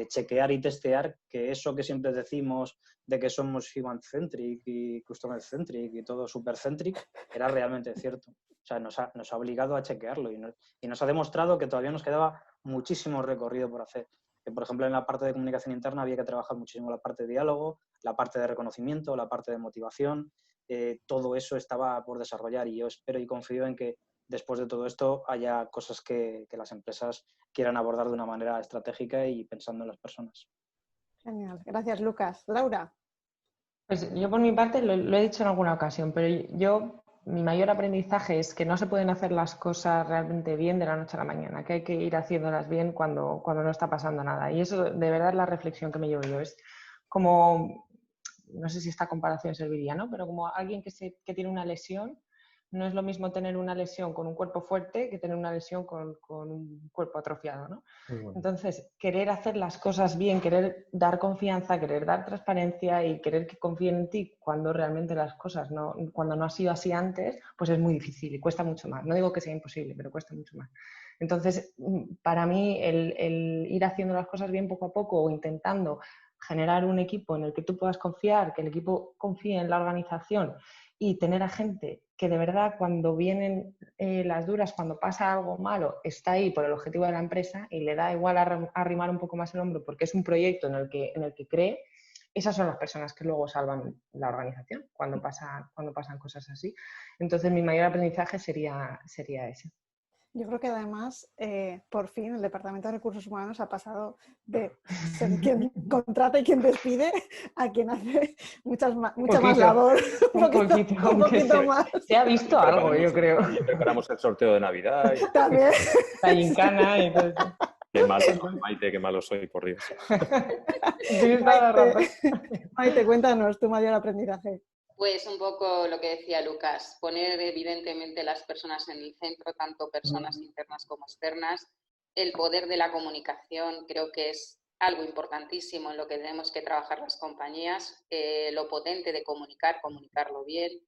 chequear y testear que eso que siempre decimos de que somos human-centric y customer-centric y todo super-centric era realmente cierto. O sea, nos ha obligado a chequearlo y nos ha demostrado que todavía nos quedaba muchísimo recorrido por hacer. Que, por ejemplo, en la parte de comunicación interna había que trabajar muchísimo la parte de diálogo, la parte de reconocimiento, la parte de motivación. Todo eso estaba por desarrollar y yo espero y confío en que después de todo esto haya cosas que las empresas quieran abordar de una manera estratégica y pensando en las personas. Genial. Gracias, Lucas. Laura. Pues yo por mi parte lo he dicho en alguna ocasión, pero mi mayor aprendizaje es que no se pueden hacer las cosas realmente bien de la noche a la mañana, que hay que ir haciéndolas bien cuando no está pasando nada. Y eso de verdad es la reflexión que me llevo yo. Es como, no sé si esta comparación serviría, ¿no? Pero como alguien que tiene una lesión, no es lo mismo tener una lesión con un cuerpo fuerte que tener una lesión con un cuerpo atrofiado, ¿no? Bueno. Entonces, querer hacer las cosas bien, querer dar confianza, querer dar transparencia y querer que confíen en ti cuando realmente las cosas cuando no ha sido así antes, pues es muy difícil y cuesta mucho más. No digo que sea imposible, pero cuesta mucho más. Entonces, para mí, el ir haciendo las cosas bien poco a poco o intentando generar un equipo en el que tú puedas confiar, que el equipo confíe en la organización y tener a gente que de verdad cuando vienen las duras, cuando pasa algo malo, está ahí por el objetivo de la empresa y le da igual arrimar un poco más el hombro porque es un proyecto en el que cree, esas son las personas que luego salvan la organización cuando pasan cosas así. Entonces mi mayor aprendizaje sería ese. Yo creo que además, por fin, el Departamento de Recursos Humanos ha pasado de ser quien contrata y quien despide a quien hace mucha más labor. Un poquito más. Se ha visto algo, yo creo. Preparamos el sorteo de Navidad. También. La gincana y todo eso. Qué malo, Maite, qué malo soy, por Dios. Maite, cuéntanos tu mayor aprendizaje. Pues un poco lo que decía Lucas, poner evidentemente las personas en el centro, tanto personas internas como externas. El poder de la comunicación creo que es algo importantísimo en lo que tenemos que trabajar las compañías, lo potente de comunicarlo bien.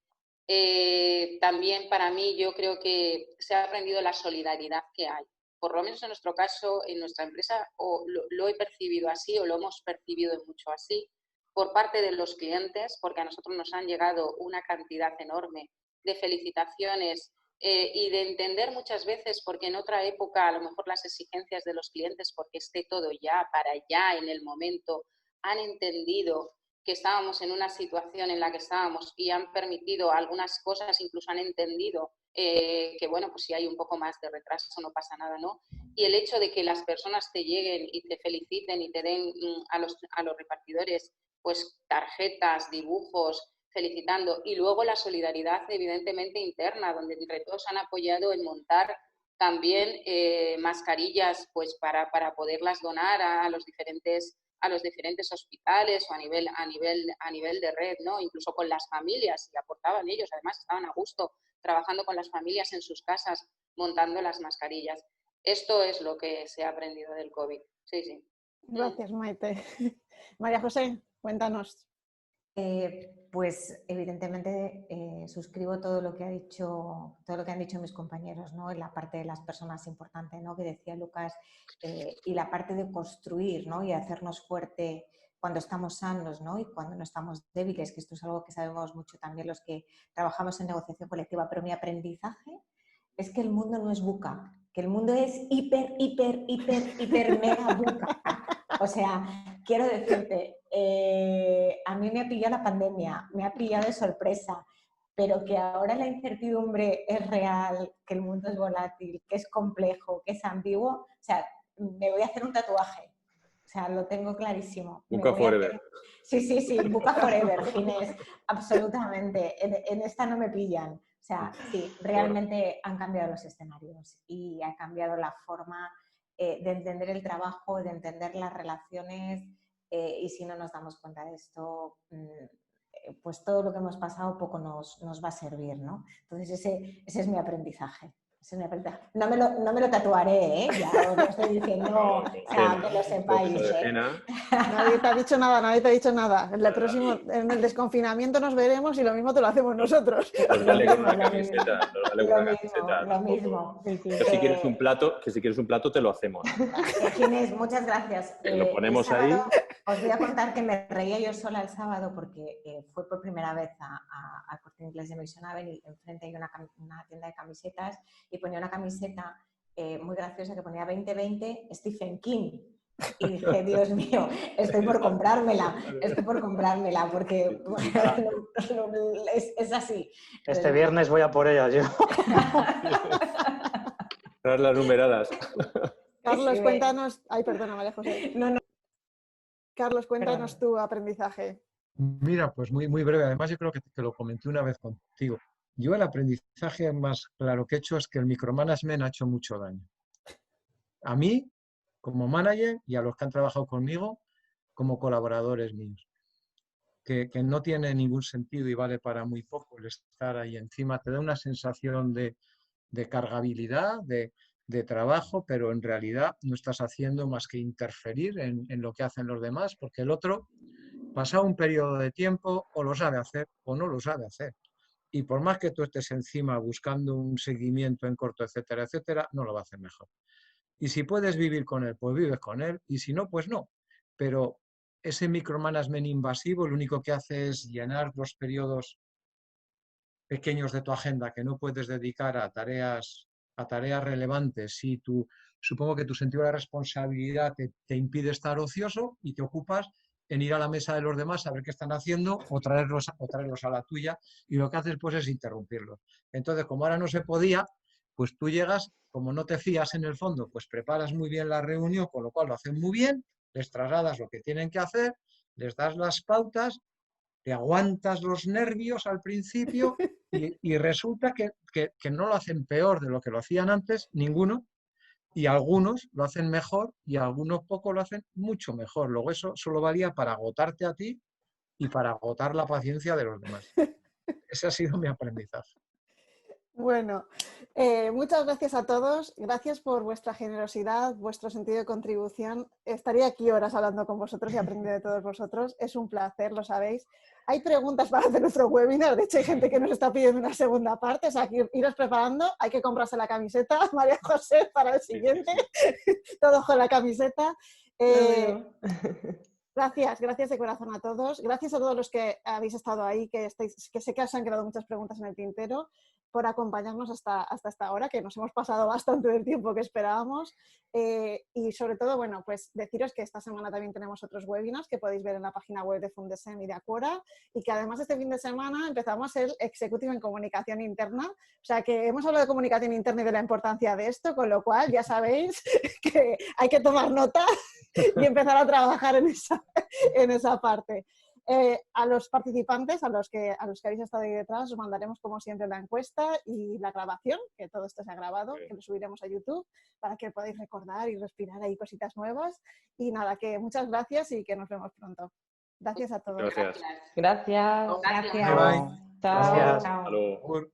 También para mí yo creo que se ha aprendido la solidaridad que hay. Por lo menos en nuestro caso, en nuestra empresa, o lo he percibido así o lo hemos percibido mucho así, por parte de los clientes, porque a nosotros nos han llegado una cantidad enorme de felicitaciones y de entender muchas veces, porque en otra época a lo mejor las exigencias de los clientes, porque esté todo ya, para ya, en el momento, han entendido que estábamos en una situación en la que estábamos y han permitido algunas cosas, incluso han entendido que, bueno, pues si hay un poco más de retraso no pasa nada, ¿no? Y el hecho de que las personas te lleguen y te feliciten y te den a los repartidores pues tarjetas, dibujos, felicitando. Y luego la solidaridad evidentemente interna, donde entre todos han apoyado en montar también mascarillas pues para poderlas donar a los diferentes hospitales o a nivel de red, ¿no? Incluso con las familias, y aportaban ellos, además estaban a gusto trabajando con las familias en sus casas, montando las mascarillas. Esto es lo que se ha aprendido del COVID. Sí, sí. Gracias, Maite. María José, cuéntanos. Pues evidentemente suscribo todo lo que han dicho mis compañeros, ¿no? En la parte de las personas importante, ¿no? Que decía Lucas, y la parte de construir, ¿no? Y hacernos fuerte cuando estamos sanos, ¿no? Y cuando no estamos débiles, que esto es algo que sabemos mucho también los que trabajamos en negociación colectiva. Pero mi aprendizaje es que el mundo no es buca, que el mundo es hiper mega buca. O sea, quiero decirte, a mí me ha pillado la pandemia, me ha pillado de sorpresa, pero que ahora la incertidumbre es real, que el mundo es volátil, que es complejo, que es ambiguo. O sea, me voy a hacer un tatuaje. O sea, lo tengo clarísimo. Buca forever. Sí, buca forever, Ginés, absolutamente. En esta no me pillan. O sea, sí, realmente han cambiado los escenarios y ha cambiado la forma de entender el trabajo, de entender las relaciones, y si no nos damos cuenta de esto, pues todo lo que hemos pasado poco nos va a servir, ¿no? Entonces ese es mi aprendizaje. No me lo tatuaré, ¿eh? Ya os lo estoy diciendo, o sea, que lo sepáis. Nadie te ha dicho nada, En el desconfinamiento nos veremos y lo mismo te lo hacemos nosotros. Nos vale con una camiseta. Lo mismo. Que si quieres un plato, te lo hacemos. Ginés, muchas gracias. Lo ponemos ahí. Os voy a contar que me reía yo sola el sábado porque fue por primera vez a Corte Inglés de Mason Avenue, y enfrente hay una tienda de camisetas y ponía una camiseta muy graciosa que ponía 2020 Stephen King. Y dije, Dios mío, estoy por comprármela porque es así. Este viernes voy a por ella yo. Tras las numeradas. Carlos, cuéntanos... Ay, perdona, María José. No. Carlos, cuéntanos tu aprendizaje. Mira, pues muy breve. Además, yo creo que te lo comenté una vez contigo. Yo el aprendizaje más claro que he hecho es que el micromanagement ha hecho mucho daño. A mí, como manager, y a los que han trabajado conmigo, como colaboradores míos. Que no tiene ningún sentido y vale para muy poco el estar ahí encima. Te da una sensación de cargabilidad, de trabajo, pero en realidad no estás haciendo más que interferir en lo que hacen los demás, porque el otro, pasado un periodo de tiempo, o lo sabe hacer o no lo sabe hacer. Y por más que tú estés encima buscando un seguimiento en corto, etcétera, etcétera, no lo va a hacer mejor. Y si puedes vivir con él, pues vives con él, y si no, pues no. Pero ese micromanagement invasivo lo único que hace es llenar los periodos pequeños de tu agenda que no puedes dedicar a tareas relevantes. Si supongo que tu sentido de la responsabilidad te impide estar ocioso y te ocupas en ir a la mesa de los demás a ver qué están haciendo o traerlos a la tuya, y lo que haces pues es interrumpirlos. Entonces, como ahora no se podía, pues tú llegas, como no te fías en el fondo, pues preparas muy bien la reunión, con lo cual lo hacen muy bien, les trasladas lo que tienen que hacer, les das las pautas, te aguantas los nervios al principio y resulta que no lo hacen peor de lo que lo hacían antes, ninguno, Y algunos lo hacen mejor y algunos pocos lo hacen mucho mejor. Luego eso solo valía para agotarte a ti y para agotar la paciencia de los demás. Ese ha sido mi aprendizaje. Bueno, muchas gracias a todos. Gracias por vuestra generosidad, vuestro sentido de contribución. Estaría aquí horas hablando con vosotros y aprendiendo de todos vosotros. Es un placer, lo sabéis. Hay preguntas para hacer nuestro webinar. De hecho, hay gente que nos está pidiendo una segunda parte. O sea, que iros preparando. Hay que comprarse la camiseta, María José, para el siguiente. Todos con la camiseta. Gracias de corazón a todos. Gracias a todos los que habéis estado ahí, que sé que os han quedado muchas preguntas en el tintero, por acompañarnos hasta esta hora, que nos hemos pasado bastante del tiempo que esperábamos. Y sobre todo, bueno, pues deciros que esta semana también tenemos otros webinars que podéis ver en la página web de Fundesem y de Acuora, y que además este fin de semana empezamos el Executive en Comunicación Interna. O sea que hemos hablado de comunicación interna y de la importancia de esto, con lo cual ya sabéis que hay que tomar nota y empezar a trabajar en esa parte. A los participantes, a los que habéis estado ahí detrás, os mandaremos como siempre la encuesta y la grabación, que todo esto se ha grabado, que lo subiremos a YouTube para que podáis recordar y respirar ahí cositas nuevas. Y nada, que muchas gracias y que nos vemos pronto. Gracias a todos. Gracias. Gracias. Gracias. Bye, bye. Chao. Gracias. Chao. Hasta luego. Por-